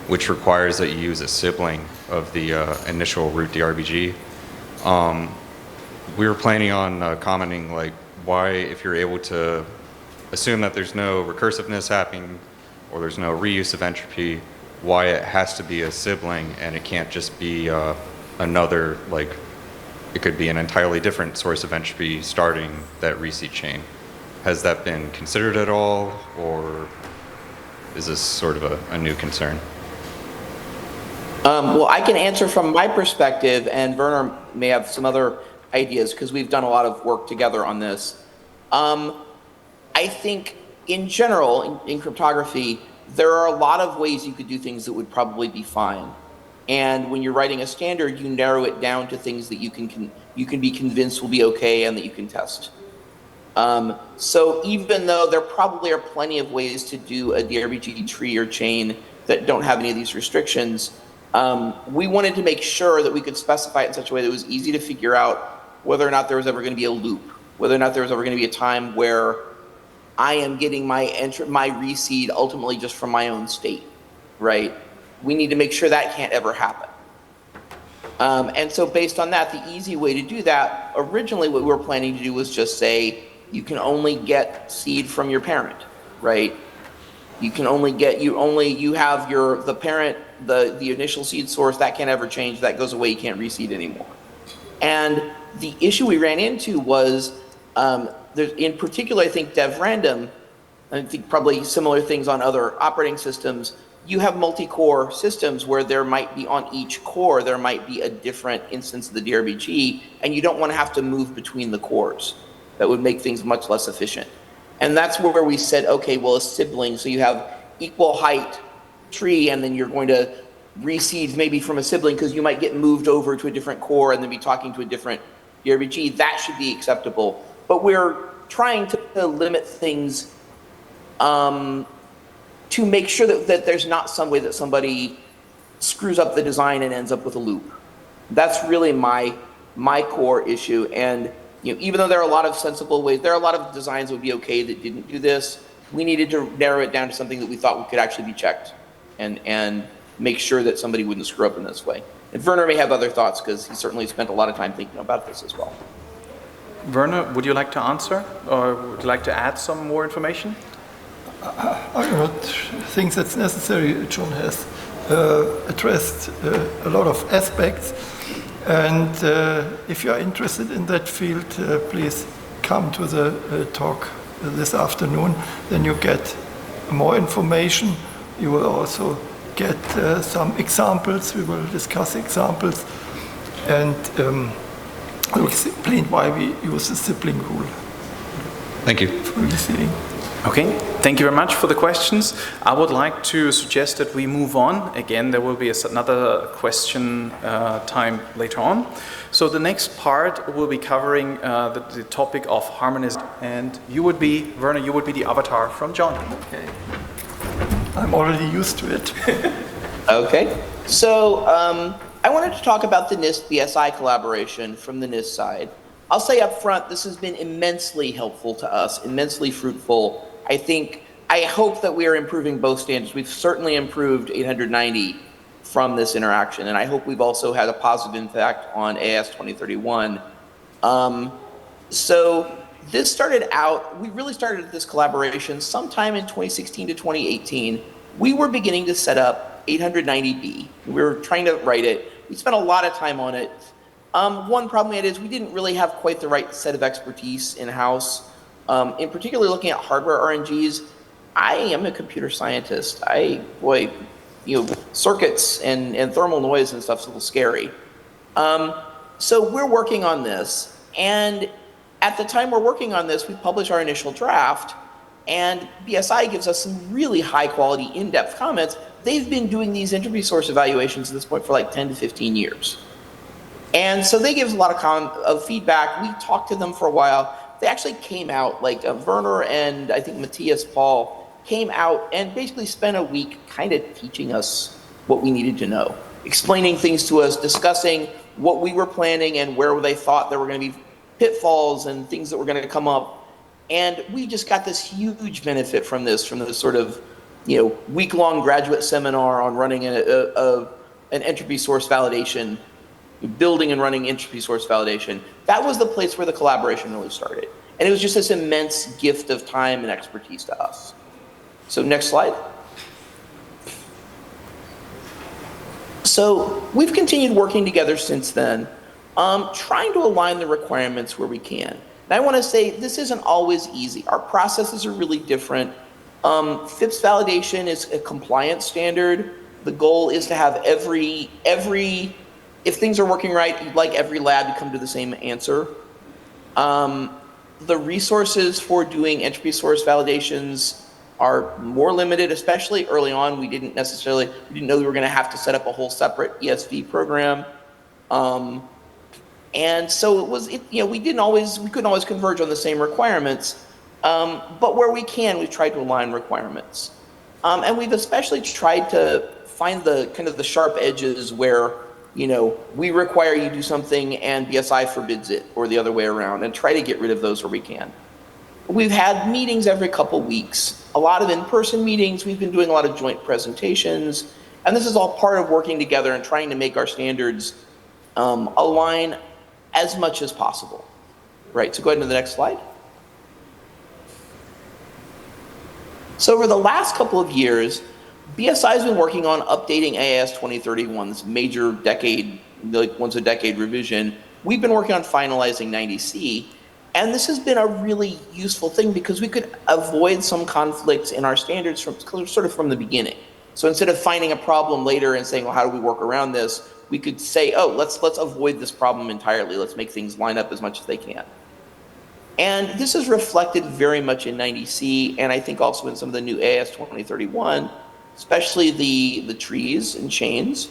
which requires that you use a sibling of the initial root DRBG. We were planning on commenting like why, if you're able to assume that there's no recursiveness happening or there's no reuse of entropy, why it has to be a sibling and it can't just be another, like it could be an entirely different source of entropy starting that reseed chain. Has that been considered at all, or is this sort of a new concern? Well, I can answer from my perspective, and Werner may have some other ideas, because we've done a lot of work together on this. I think in general, in cryptography, there are a lot of ways you could do things that would probably be fine. And when you're writing a standard, you narrow it down to things that you can be convinced will be okay and that you can test. So even though there probably are plenty of ways to do a DRBG tree or chain that don't have any of these restrictions, we wanted to make sure that we could specify it in such a way that it was easy to figure out whether or not there was ever going to be a loop, whether or not there was ever going to be a time where I am getting my reseed ultimately just from my own state, right? We need to make sure that can't ever happen. And so based on that, the easy way to do that, originally what we were planning to do was just say, you can only get seed from your parent, right? You can only get, you have the parent, the initial seed source, that can't ever change, that goes away, you can't reseed anymore. And the issue we ran into was, in particular, I think dev random, I think probably similar things on other operating systems, you have multi-core systems where there might be on each core, there might be a different instance of the DRBG, and you don't want to have to move between the cores. That would make things much less efficient. And that's where we said, okay, well, a sibling, so you have equal height tree, and then you're going to reseed maybe from a sibling because you might get moved over to a different core and then be talking to a different DRBG. That should be acceptable. But we're trying to limit things to make sure that there's not some way that somebody screws up the design and ends up with a loop. That's really my core issue. And even though there are a lot of sensible ways, there are a lot of designs that would be okay that didn't do this, we needed to narrow it down to something that we thought could actually be checked and make sure that somebody wouldn't screw up in this way. And Werner may have other thoughts because he certainly spent a lot of time thinking about this as well. Werner, would you like to answer, or would you like to add some more information? I do not think that's necessary. John has addressed a lot of aspects, and if you are interested in that field, please come to the talk this afternoon. Then you get more information. You will also get some examples. We will discuss examples, and we'll explain why we use the sibling rule. Thank you. For reseeding. Okay, thank you very much for the questions. I would like to suggest that we move on. Again, there will be another question time later on. So the next part will be covering the topic of harmonization. And you would be, Werner, you would be the avatar from John. Okay. I'm already used to it. Okay, so I wanted to talk about the NIST BSI collaboration from the NIST side. I'll say up front, this has been immensely helpful to us, immensely fruitful. I hope that we are improving both standards. We've certainly improved 890 from this interaction, and I hope we've also had a positive impact on AS 2031. So this started out, we really started this collaboration sometime in 2016 to 2018. We were beginning to set up 890B. We were trying to write it. We spent a lot of time on it. One problem we had is we didn't really have quite the right set of expertise in-house. In particular, looking at hardware RNGs, I am a computer scientist. Circuits and thermal noise and stuff's a little scary. So we're working on this, and at the time we're working on this, we publish our initial draft, and BSI gives us some really high-quality, in-depth comments. They've been doing these entropy source evaluations at this point for like 10 to 15 years. And so they give us a lot of feedback. We talked to them for a while. They actually came out, like Werner and I think Matthias Paul came out and basically spent a week kind of teaching us what we needed to know, explaining things to us, discussing what we were planning and where they thought there were going to be pitfalls and things that were going to come up. And we just got this huge benefit from this sort of, week-long graduate seminar on running an entropy source validation, building and running entropy source validation. That was the place where the collaboration really started. And it was just this immense gift of time and expertise to us. So next slide. So we've continued working together since then, trying to align the requirements where we can. And I want to say this isn't always easy. Our processes are really different. FIPS validation is a compliance standard. The goal is to have if things are working right, you'd like every lab to come to the same answer. The resources for doing entropy source validations are more limited, especially early on. We didn't know we were going to have to set up a whole separate ESV program. And so we couldn't always converge on the same requirements. But where we can, we've tried to align requirements. And we've especially tried to find the kind of the sharp edges where we require you do something and BSI forbids it, or the other way around, and try to get rid of those where we can. We've had meetings every couple weeks, a lot of in-person meetings. We've been doing a lot of joint presentations, and this is all part of working together and trying to make our standards align as much as possible. Right, so go ahead to the next slide. So over the last couple of years, BSI has been working on updating AS 2031, this major decade, like once a decade revision. We've been working on finalizing 90C, and this has been a really useful thing because we could avoid some conflicts in our standards from the beginning. So instead of finding a problem later and saying, well, how do we work around this? We could say, oh, let's avoid this problem entirely. Let's make things line up as much as they can. And this is reflected very much in 90C, and I think also in some of the new AS 2031, especially the trees and chains.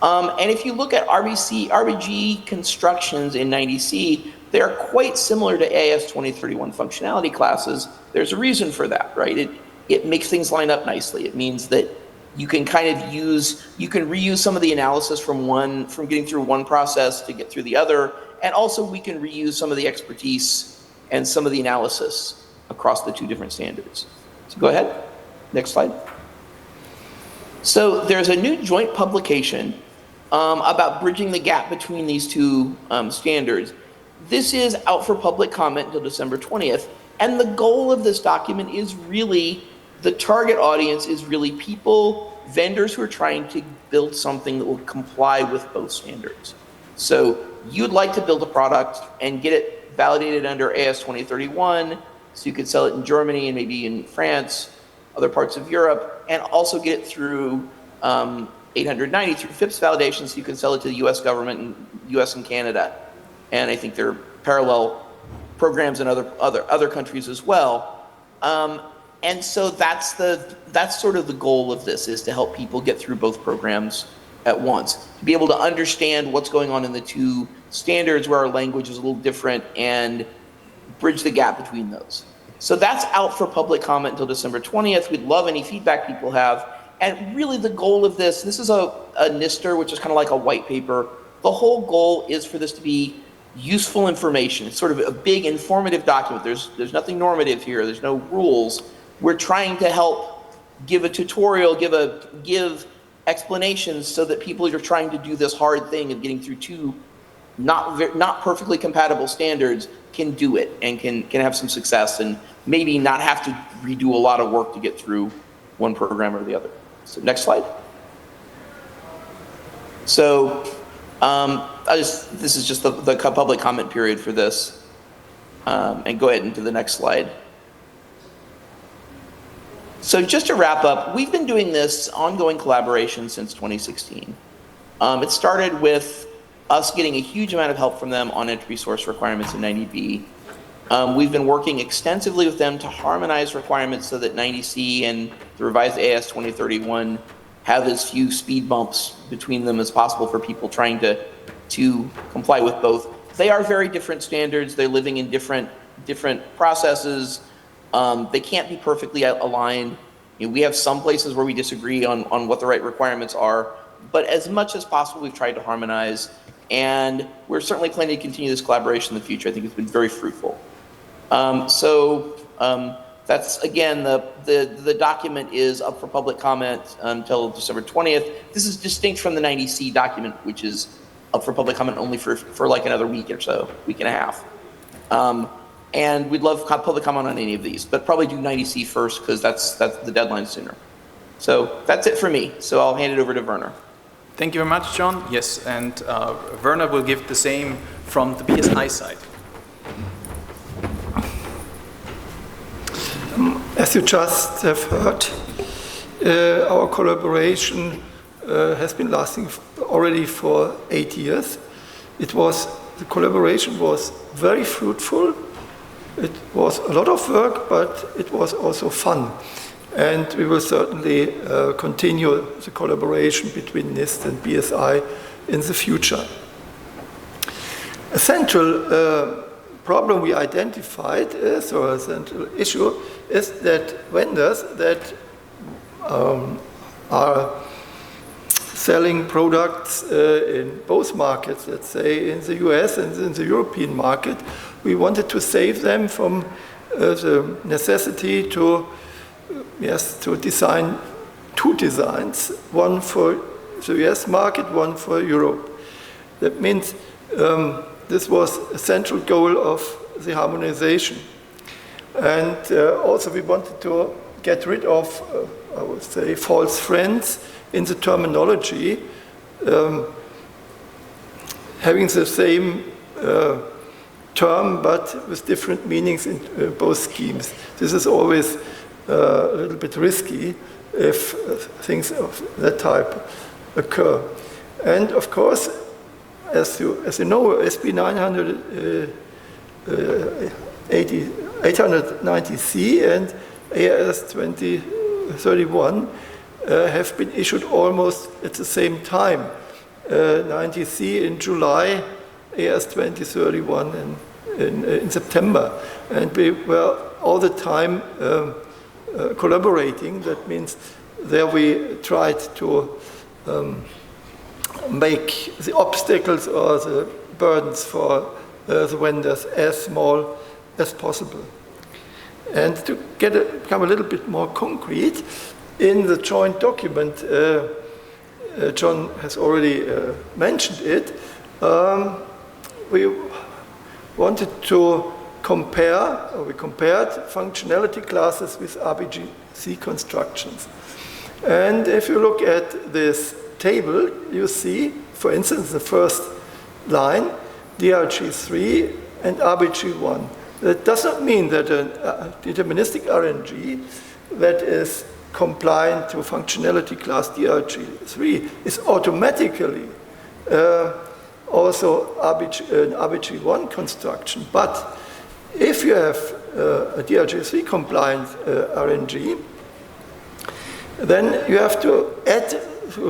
And if you look at RBG constructions in 90C, they're quite similar to AS 2031 functionality classes. There's a reason for that, right? It makes things line up nicely. It means that you can reuse some of the analysis from getting through one process to get through the other, and also we can reuse some of the expertise and some of the analysis across the two different standards. So go ahead, next slide. So there's a new joint publication about bridging the gap between these two standards. This is out for public comment until December 20th. And the goal of this document is really, the target audience is really vendors who are trying to build something that will comply with both standards. So you'd like to build a product and get it validated under AS 2031, so you could sell it in Germany and maybe in France, other parts of Europe, and also get it through 890 through FIPS validation, so you can sell it to the US government and US and Canada. And I think there are parallel programs in other countries as well. And so that's sort of the goal of this, is to help people get through both programs at once, to be able to understand what's going on in the two standards where our language is a little different and bridge the gap between those. So that's out for public comment until December 20th. We'd love any feedback people have. And really the goal of this is a NISTer, which is kind of like a white paper. The whole goal is for this to be useful information. It's sort of a big informative document. There's nothing normative here. There's no rules. We're trying to help give a tutorial, give explanations so that people who are trying to do this hard thing of getting through two not perfectly compatible standards can do it and can have some success and maybe not have to redo a lot of work to get through one program or the other. So next slide. So this is just the public comment period for this. And go ahead into the next slide. So just to wrap up, we've been doing this ongoing collaboration since 2016. It started with us getting a huge amount of help from them on entropy source requirements in 90B. We've been working extensively with them to harmonize requirements so that 90C and the revised AS 2031 have as few speed bumps between them as possible for people trying to comply with both. They are very different standards. They're living in different processes. They can't be perfectly aligned. We have some places where we disagree on what the right requirements are, but as much as possible, we've tried to harmonize, and we're certainly planning to continue this collaboration in the future. I think it's been very fruitful. That's, again, the document is up for public comment until December 20th. This is distinct from the 90C document, which is up for public comment only for like another week or so, week and a half. And we'd love public comment on any of these, but probably do 90C first because that's the deadline sooner. So that's it for me. So I'll hand it over to Werner. Thank you very much, John. Yes, and Werner will give the same from the BSI side. As you just have heard, our collaboration has been lasting already for 8 years. The collaboration was very fruitful. It was a lot of work, but it was also fun. And we will certainly continue the collaboration between NIST and BSI in the future. A central problem we identified is, or a central issue, is that vendors that are selling products in both markets, let's say in the US and in the European market, we wanted to save them from the necessity to design two designs, one for the US market, one for Europe. That means this was a central goal of the harmonization. And also we wanted to get rid of, I would say, false friends in the terminology, having the same term but with different meanings in both schemes. This is always a little bit risky if things of that type occur. And of course, as you know, SB 890C and AS 2031 have been issued almost at the same time. 90C in July, AS 2031 in September. And we were all the time collaborating. That means there we tried to make the obstacles or the burdens for the vendors as small as possible. And to become a little bit more concrete, in the joint document, John has already mentioned it, we wanted to compare, or we compared functionality classes with RBG constructions. And if you look at this table, you see, for instance, the first line, DRG3 and RBG1. That does not mean that a deterministic RNG that is compliant to functionality class DRG3 is automatically also an RBG1 construction. But if you have a DRG3 compliant RNG, then you have to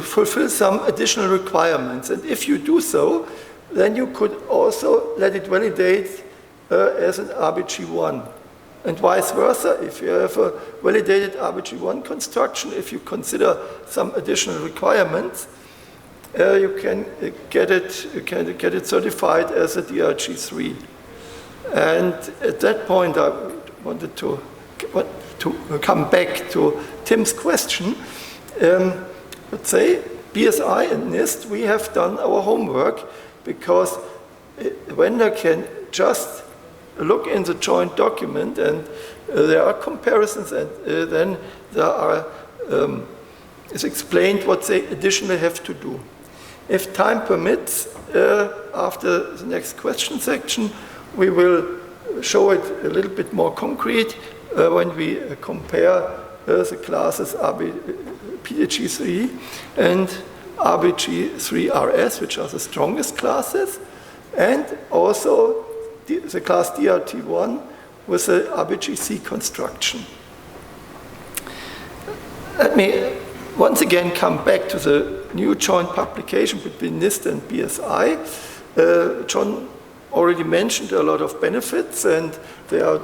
fulfill some additional requirements. And if you do so, then you could also let it validate as an RBG1. And vice versa, if you have a validated RBG1 construction, if you consider some additional requirements, you can get it certified as a DRG3. And at that point, I wanted to come back to Tim's question. Let's say BSI and NIST, we have done our homework, because a vendor can just look in the joint document, and there are comparisons, and then there are it's explained what they additionally have to do. If time permits, after the next question section, we will show it a little bit more concrete when we compare the classes PDG3 and RBG3RS, which are the strongest classes, and also the class DRT1 with the RBGC construction. Let me once again come back to the new joint publication between NIST and BSI. John already mentioned a lot of benefits, and there are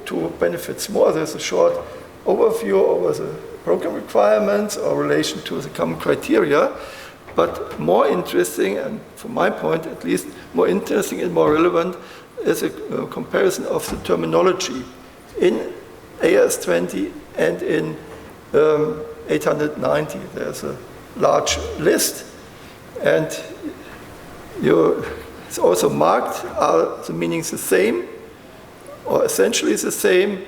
two benefits more. There's a short overview over the program requirements or relation to the common criteria. But more interesting, and from my point at least, more interesting and more relevant is a comparison of the terminology in AS20 and in 890. There's a large list, and it's also marked, are the meanings the same or essentially the same?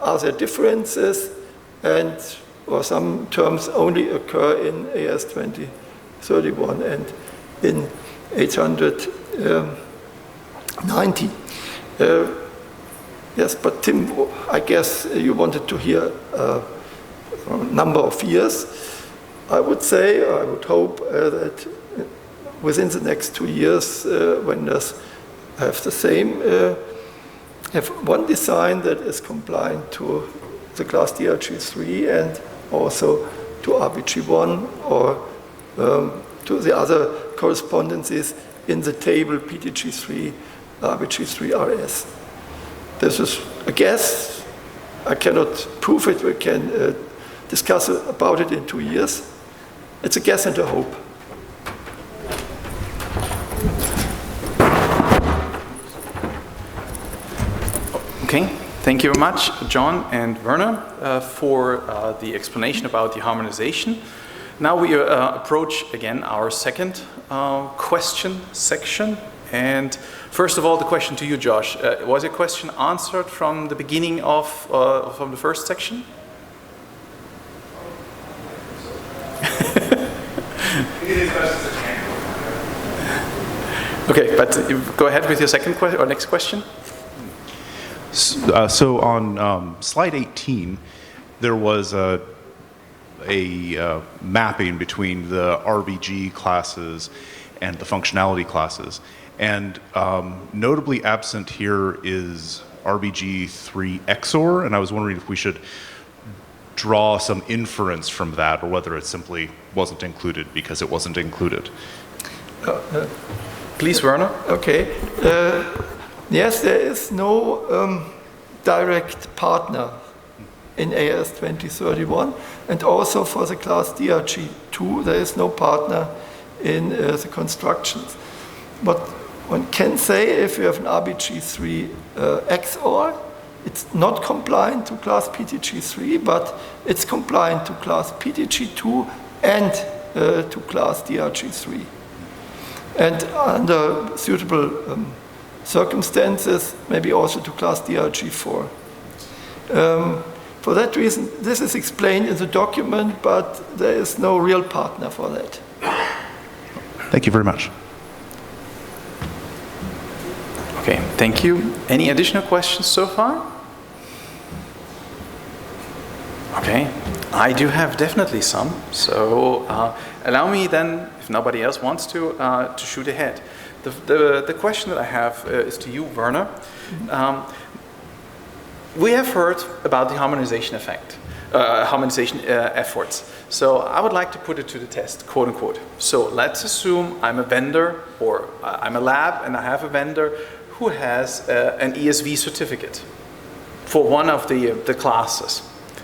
Are there differences? And or some terms only occur in AS2031 and in 890. Yes, but Tim, I guess you wanted to hear a number of years. I would say, I would hope that within the next 2 years, vendors have the same, have one design that is compliant to the class DRG3 and also to RBG1 or to the other correspondences in the table PDG3, RBG3RS. This is a guess. I cannot prove it. We can discuss about it in 2 years. It's a guess and a hope. Okay, thank you very much, John and Werner, for the explanation about the harmonization. Now we approach again our second question section. And first of all, the question to you, Josh. Was your question answered from the beginning of from the first section? Okay, but go ahead with your second question or next question. So on slide 18, there was a mapping between the RBG classes and the functionality classes. And notably absent here is RBG3 XOR, and I was wondering if we should draw some inference from that, or whether it simply wasn't included because it wasn't included. Please, Werner. Okay. Yes, there is no direct partner in AS2031, and also for the class DRG2, there is no partner in the constructions. But one can say if you have an RBG3 XOR, it's not compliant to class PTG3, but it's compliant to class PTG2 and to class DRG3. And under suitable circumstances, maybe also to class DRG4. For that reason, this is explained in the document, but there is no real partner for that. Thank you very much. Okay, thank you. Any additional questions so far? Okay, I do have definitely some. So allow me then, if nobody else wants to shoot ahead. The question that I have is to you, Werner. we have heard about the harmonization effect, harmonization efforts. So I would like to put it to the test, quote unquote. So let's assume I'm a vendor, or I'm a lab and I have a vendor who has an ESV certificate for one of the classes,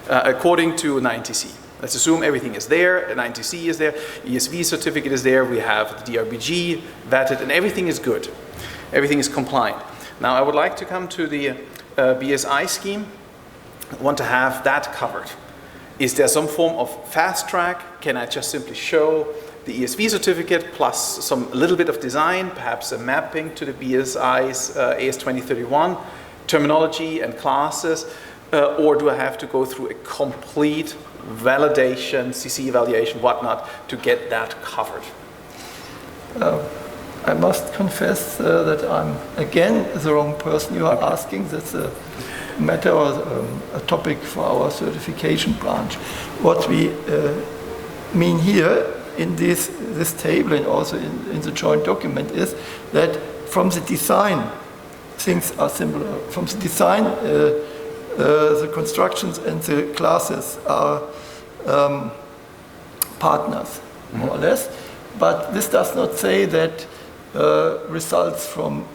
according to 90C. Let's assume everything is there, a 90C is there, ESV certificate is there, we have the DRBG vetted, and everything is good. Everything is compliant. Now I would like to come to the BSI scheme. I want to have that covered. Is there some form of fast track? Can I just simply show the ESV certificate plus a little bit of design, perhaps a mapping to the BSI's AS2031 terminology and classes, or do I have to go through a complete validation, CC evaluation, whatnot, to get that covered? I must confess that I'm again the wrong person you are asking. That's a matter or a topic for our certification branch. What we mean here in this table and also in the joint document is that from the design, things are similar. From the design, the constructions and the classes are partners, more or less. But this does not say that results from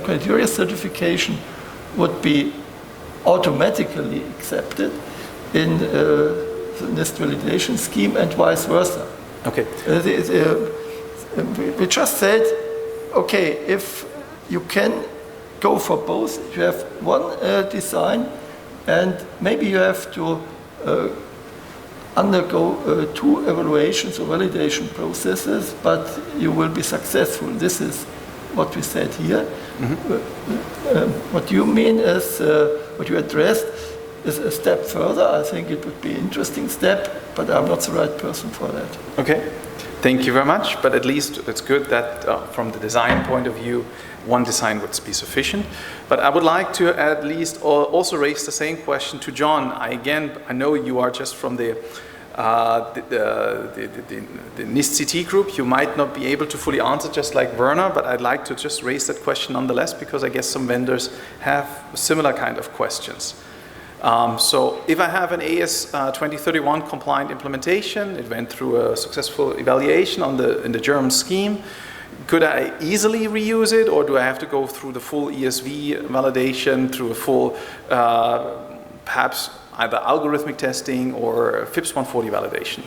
criteria certification would be automatically accepted in the NIST validation scheme and vice versa. Okay. We just said, okay, if you can go for both, you have one design and maybe you have to undergo 2 evaluations or validation processes, but you will be successful. This is what we said here. What you mean is, what you addressed is a step further. I think it would be an interesting step, but I'm not the right person for that. Okay, thank you very much. But at least it's good that from the design point of view, one design would be sufficient. But I would like to at least also raise the same question to John. I know you are just from the NIST CT group. You might not be able to fully answer just like Werner, but I'd like to just raise that question nonetheless, because I guess some vendors have similar kind of questions. So if I have an AS2031 compliant implementation, it went through a successful evaluation in the German scheme, could I easily reuse it, or do I have to go through the full ESV validation, through a full, perhaps either algorithmic testing or FIPS 140 validation?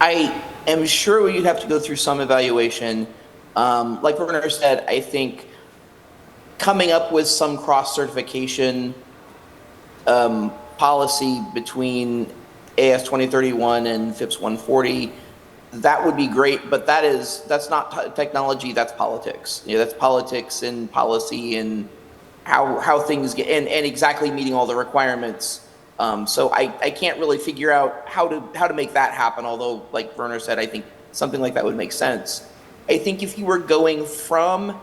I am sure you'd have to go through some evaluation. Like Werner said, I think coming up with some cross-certification policy between AS2031 and FIPS 140, that would be great, but that's not technology, that's politics. You know, that's politics and policy and how things get, and exactly meeting all the requirements. So I can't really figure out how to make that happen, although, like Werner said, I think something like that would make sense. I think if you were going from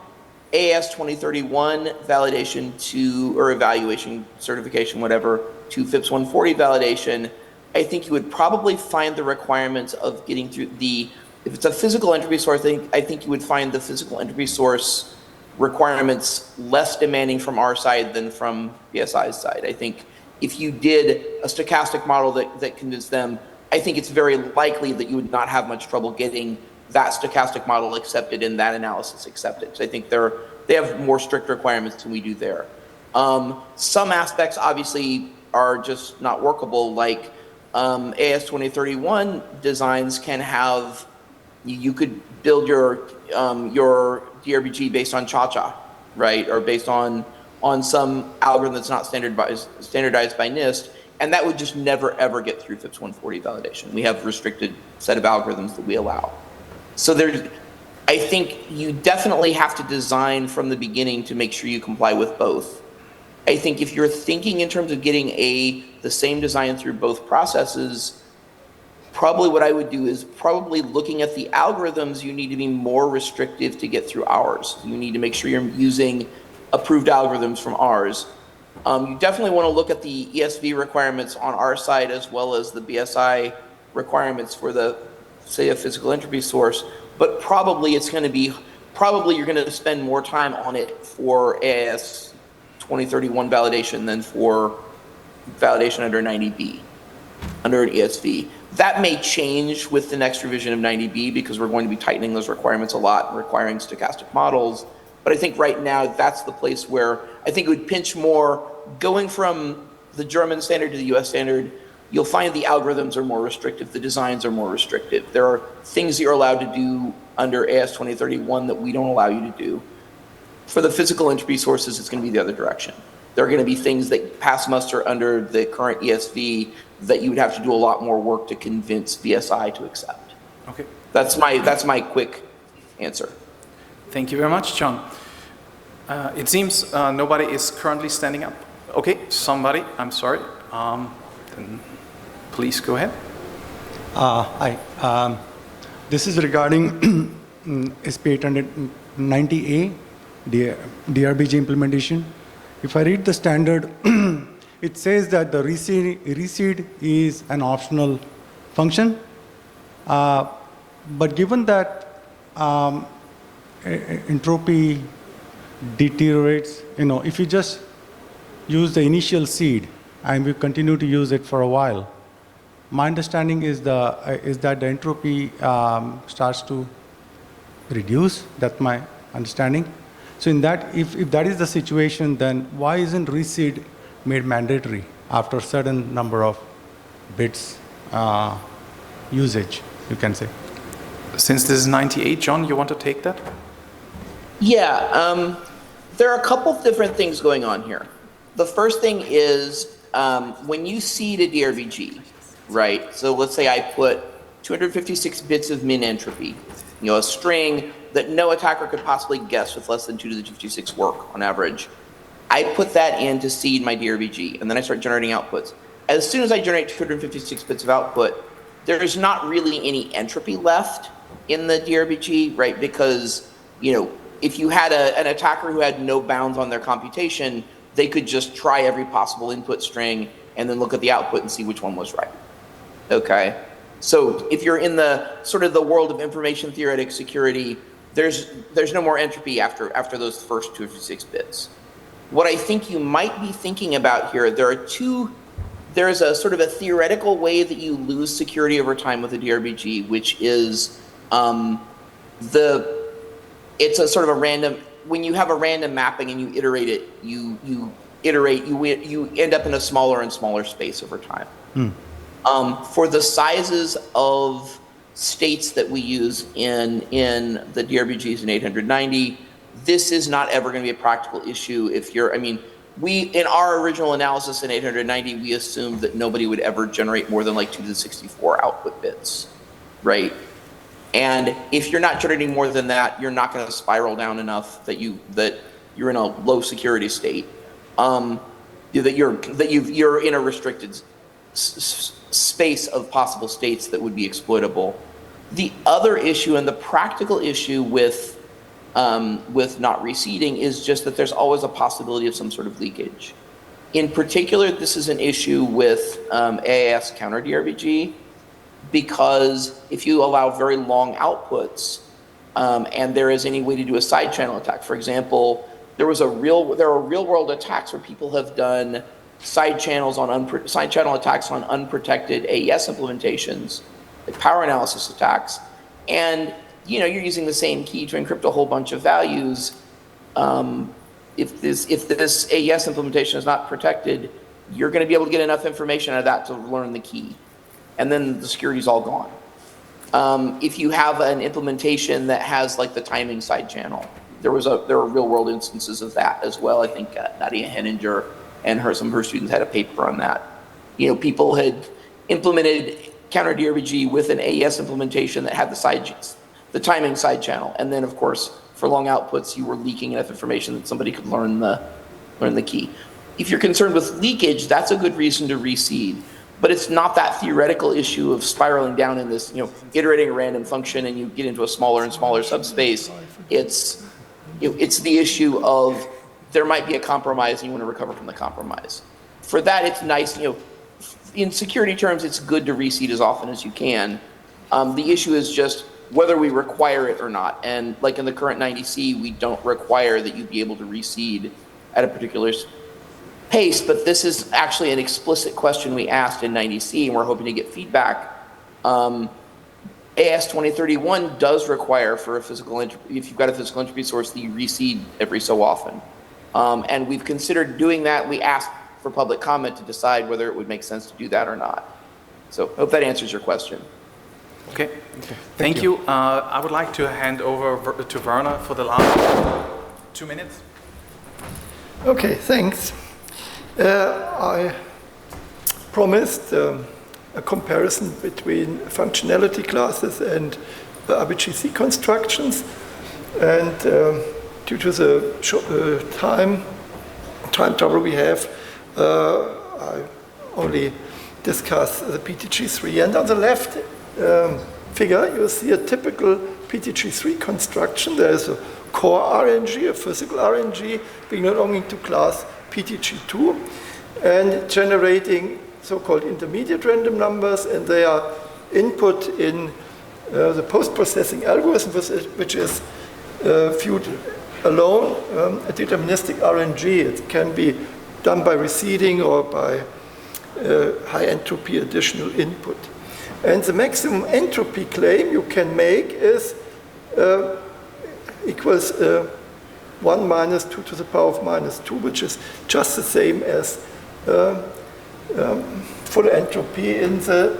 AS2031 validation to, or evaluation, certification, whatever, to FIPS 140 validation, I think you would probably find the requirements of getting through if it's a physical entropy source, I think you would find the physical entropy source requirements less demanding from our side than from BSI's side. I think if you did a stochastic model that convinced them, I think it's very likely that you would not have much trouble getting that stochastic model accepted and that analysis accepted. So I think they have more strict requirements than we do there. Some aspects obviously are just not workable, like AS2031 designs can have, you could build your DRBG based on cha-cha, right? Or based on some algorithm that's not standardized by NIST, and that would just never ever get through FIPS 140 validation. We have a restricted set of algorithms that we allow. So I think you definitely have to design from the beginning to make sure you comply with both. I think if you're thinking in terms of getting the same design through both processes, probably what I would do is probably looking at the algorithms, you need to be more restrictive to get through ours. You need to make sure you're using approved algorithms from ours. You definitely want to look at the ESV requirements on our side as well as the BSI requirements for say a physical entropy source, but probably you're going to spend more time on it for AS 2031 validation than for validation under 90B, under an ESV. That may change with the next revision of 90B because we're going to be tightening those requirements a lot and requiring stochastic models. But I think right now that's the place where I think it would pinch more. Going from the German standard to the US standard, you'll find the algorithms are more restrictive, the designs are more restrictive. There are things that you're allowed to do under AS 2031 that we don't allow you to do. For the physical entropy sources, it's going to be the other direction. There are going to be things that pass muster under the current ESV that you would have to do a lot more work to convince BSI to accept. Okay. That's my quick answer. Thank you very much, John. It seems nobody is currently standing up. Okay, somebody, I'm sorry. Then please go ahead. Hi. This is regarding SP 890A, DRBG implementation. If I read the standard, it says that the reseed is an optional function. But given that entropy deteriorates, if you just use the initial seed and we continue to use it for a while, my understanding is that the entropy starts to reduce. That's my understanding. So in that, if that is the situation, then why isn't reseed made mandatory after a certain number of bits usage, you can say? Since this is 98, John, you want to take that? Yeah, there are a couple of different things going on here. The first thing is when you seed a DRBG, right? So let's say I put 256 bits of min entropy, a string that no attacker could possibly guess with less than 2 to the 256 work on average. I put that in to seed my DRBG, and then I start generating outputs. As soon as I generate 256 bits of output, there's not really any entropy left in the DRBG, right? Because, if you had an attacker who had no bounds on their computation, they could just try every possible input string and then look at the output and see which one was right. Okay? So if you're in the sort of the world of information theoretic security, there's no more entropy after those first 256 bits. What I think you might be thinking about here, there's a sort of a theoretical way that you lose security over time with a DRBG, which is it's a sort of a random, when you have a random mapping and you iterate it, you end up in a smaller and smaller space over time. For the sizes of states that we use in the DRBGs in 890, this is not ever going to be a practical issue if you're, in our original analysis in 890, we assumed that nobody would ever generate more than like 2 to the 64 output bits, right? And if you're not generating more than that, you're not going to spiral down enough that you're in a low security state, that you're in a restricted space of possible states that would be exploitable. The other issue and the practical issue with not reseeding is just that there's always a possibility of some sort of leakage. In particular, this is an issue with AIS counter DRBG, because if you allow very long outputs and there is any way to do a side channel attack, for example, there are real world attacks where people have done side channel attacks on unprotected AES implementations, like power analysis attacks, and you're using the same key to encrypt a whole bunch of values. If this AES implementation is not protected, you're going to be able to get enough information out of that to learn the key, and then the security's all gone. If you have an implementation that has like the timing side channel, there were real world instances of that as well. I think Nadia Henninger and some of her students had a paper on that. People had implemented counter DRBG with an AES implementation that had the timing side channel, and then of course for long outputs you were leaking enough information that somebody could learn the key. If you're concerned with leakage, that's a good reason to reseed, but it's not that theoretical issue of spiraling down in this, iterating a random function and you get into a smaller and smaller subspace. It's the issue of there might be a compromise and you want to recover from the compromise. For that, it's nice, in security terms, it's good to reseed as often as you can. The issue is just whether we require it or not. And like in the current 90C, we don't require that you be able to reseed at a particular pace, but this is actually an explicit question we asked in 90C, and we're hoping to get feedback. AS 2031 does require for a physical entropy, if you've got a physical entropy source, that you reseed every so often. And we've considered doing that. We asked for public comment to decide whether it would make sense to do that or not. So I hope that answers your question. Okay, thank you. I would like to hand over to Werner for the last 2 minutes. Okay, thanks. I promised a comparison between functionality classes and RBGC constructions, and due to the time trouble we have, I only discuss the PTG3. And on the left figure, you see a typical PTG3 construction. There is a core RNG, a physical RNG, belonging to class PTG2, and generating so-called intermediate random numbers, and they are input in the post-processing algorithm, which is viewed alone, a deterministic RNG. It can be done by reseeding or by high entropy additional input. And the maximum entropy claim you can make is equals 1 minus 2 to the power of minus 2, which is just the same as full entropy in the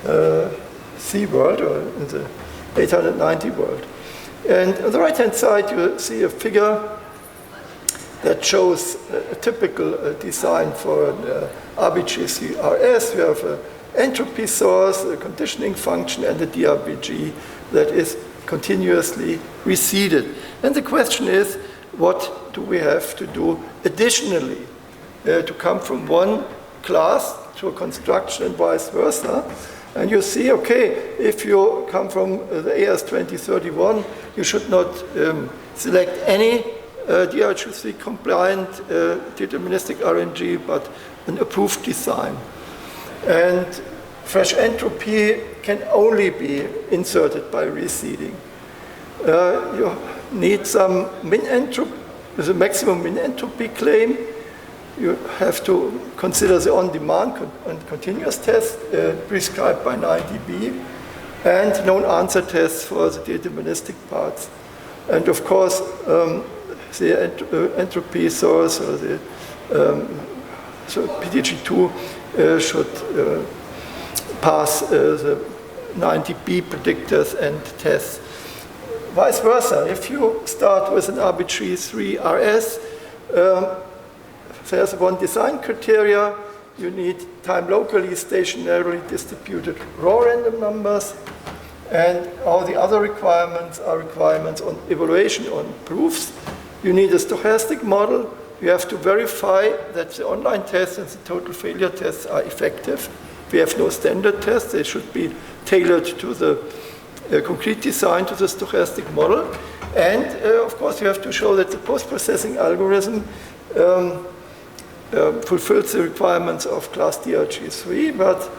90C world, or in the 890 world. And on the right-hand side, you see a figure that shows a typical design for an RBG-CRS. We have an entropy source, a conditioning function, and a DRBG that is continuously reseeded. And the question is, what do we have to do additionally to come from one class to a construction and vice versa? And you see, okay, if you come from the AS 2031, you should not select any DRBG compliant deterministic RNG, but an approved design. And fresh entropy can only be inserted by reseeding. You need some min entropy, the maximum min entropy claim. You have to consider the on-demand and continuous test prescribed by 90B, and known answer tests for the deterministic parts. And of course, the entropy source, or the so PTG2 should pass the 90B predictors and tests. Vice versa, if you start with an RBG3RS, there's one design criteria. You need time locally, stationarily distributed raw random numbers, and all the other requirements are requirements on evaluation on proofs. You need a stochastic model. You have to verify that the online tests and the total failure tests are effective. We have no standard tests. They should be tailored to the concrete design, to the stochastic model. And of course, you have to show that the post-processing algorithm fulfills the requirements of class DRG3, but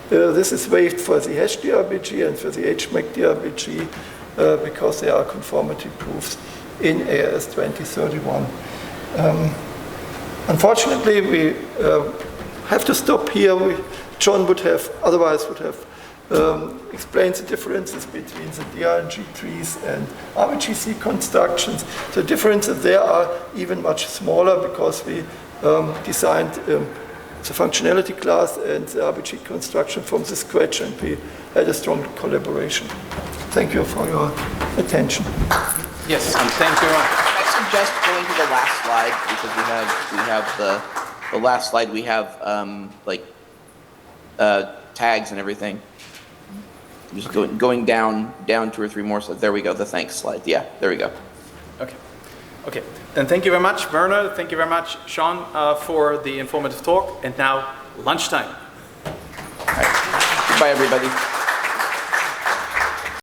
this is waived for the HDRBG and for the HMAC DRBG because there are conformity proofs in AS 2031. Unfortunately, we have to stop here. John would have, otherwise would have explained the differences between the DRG trees and RBGC constructions. The differences there are even much smaller because we designed the functionality class and the RBG construction from the scratch, and we had a strong collaboration. Thank you for your attention. Yes, and thank you. I suggest going to the last slide, because we have the last slide. We have tags and everything. Just going down 2 or 3 more slides. There we go. The thanks slide. Yeah, there we go. Okay. Okay. Then thank you very much, Werner. Thank you very much, Sean, for the informative talk. And now lunchtime. All right. Goodbye, everybody.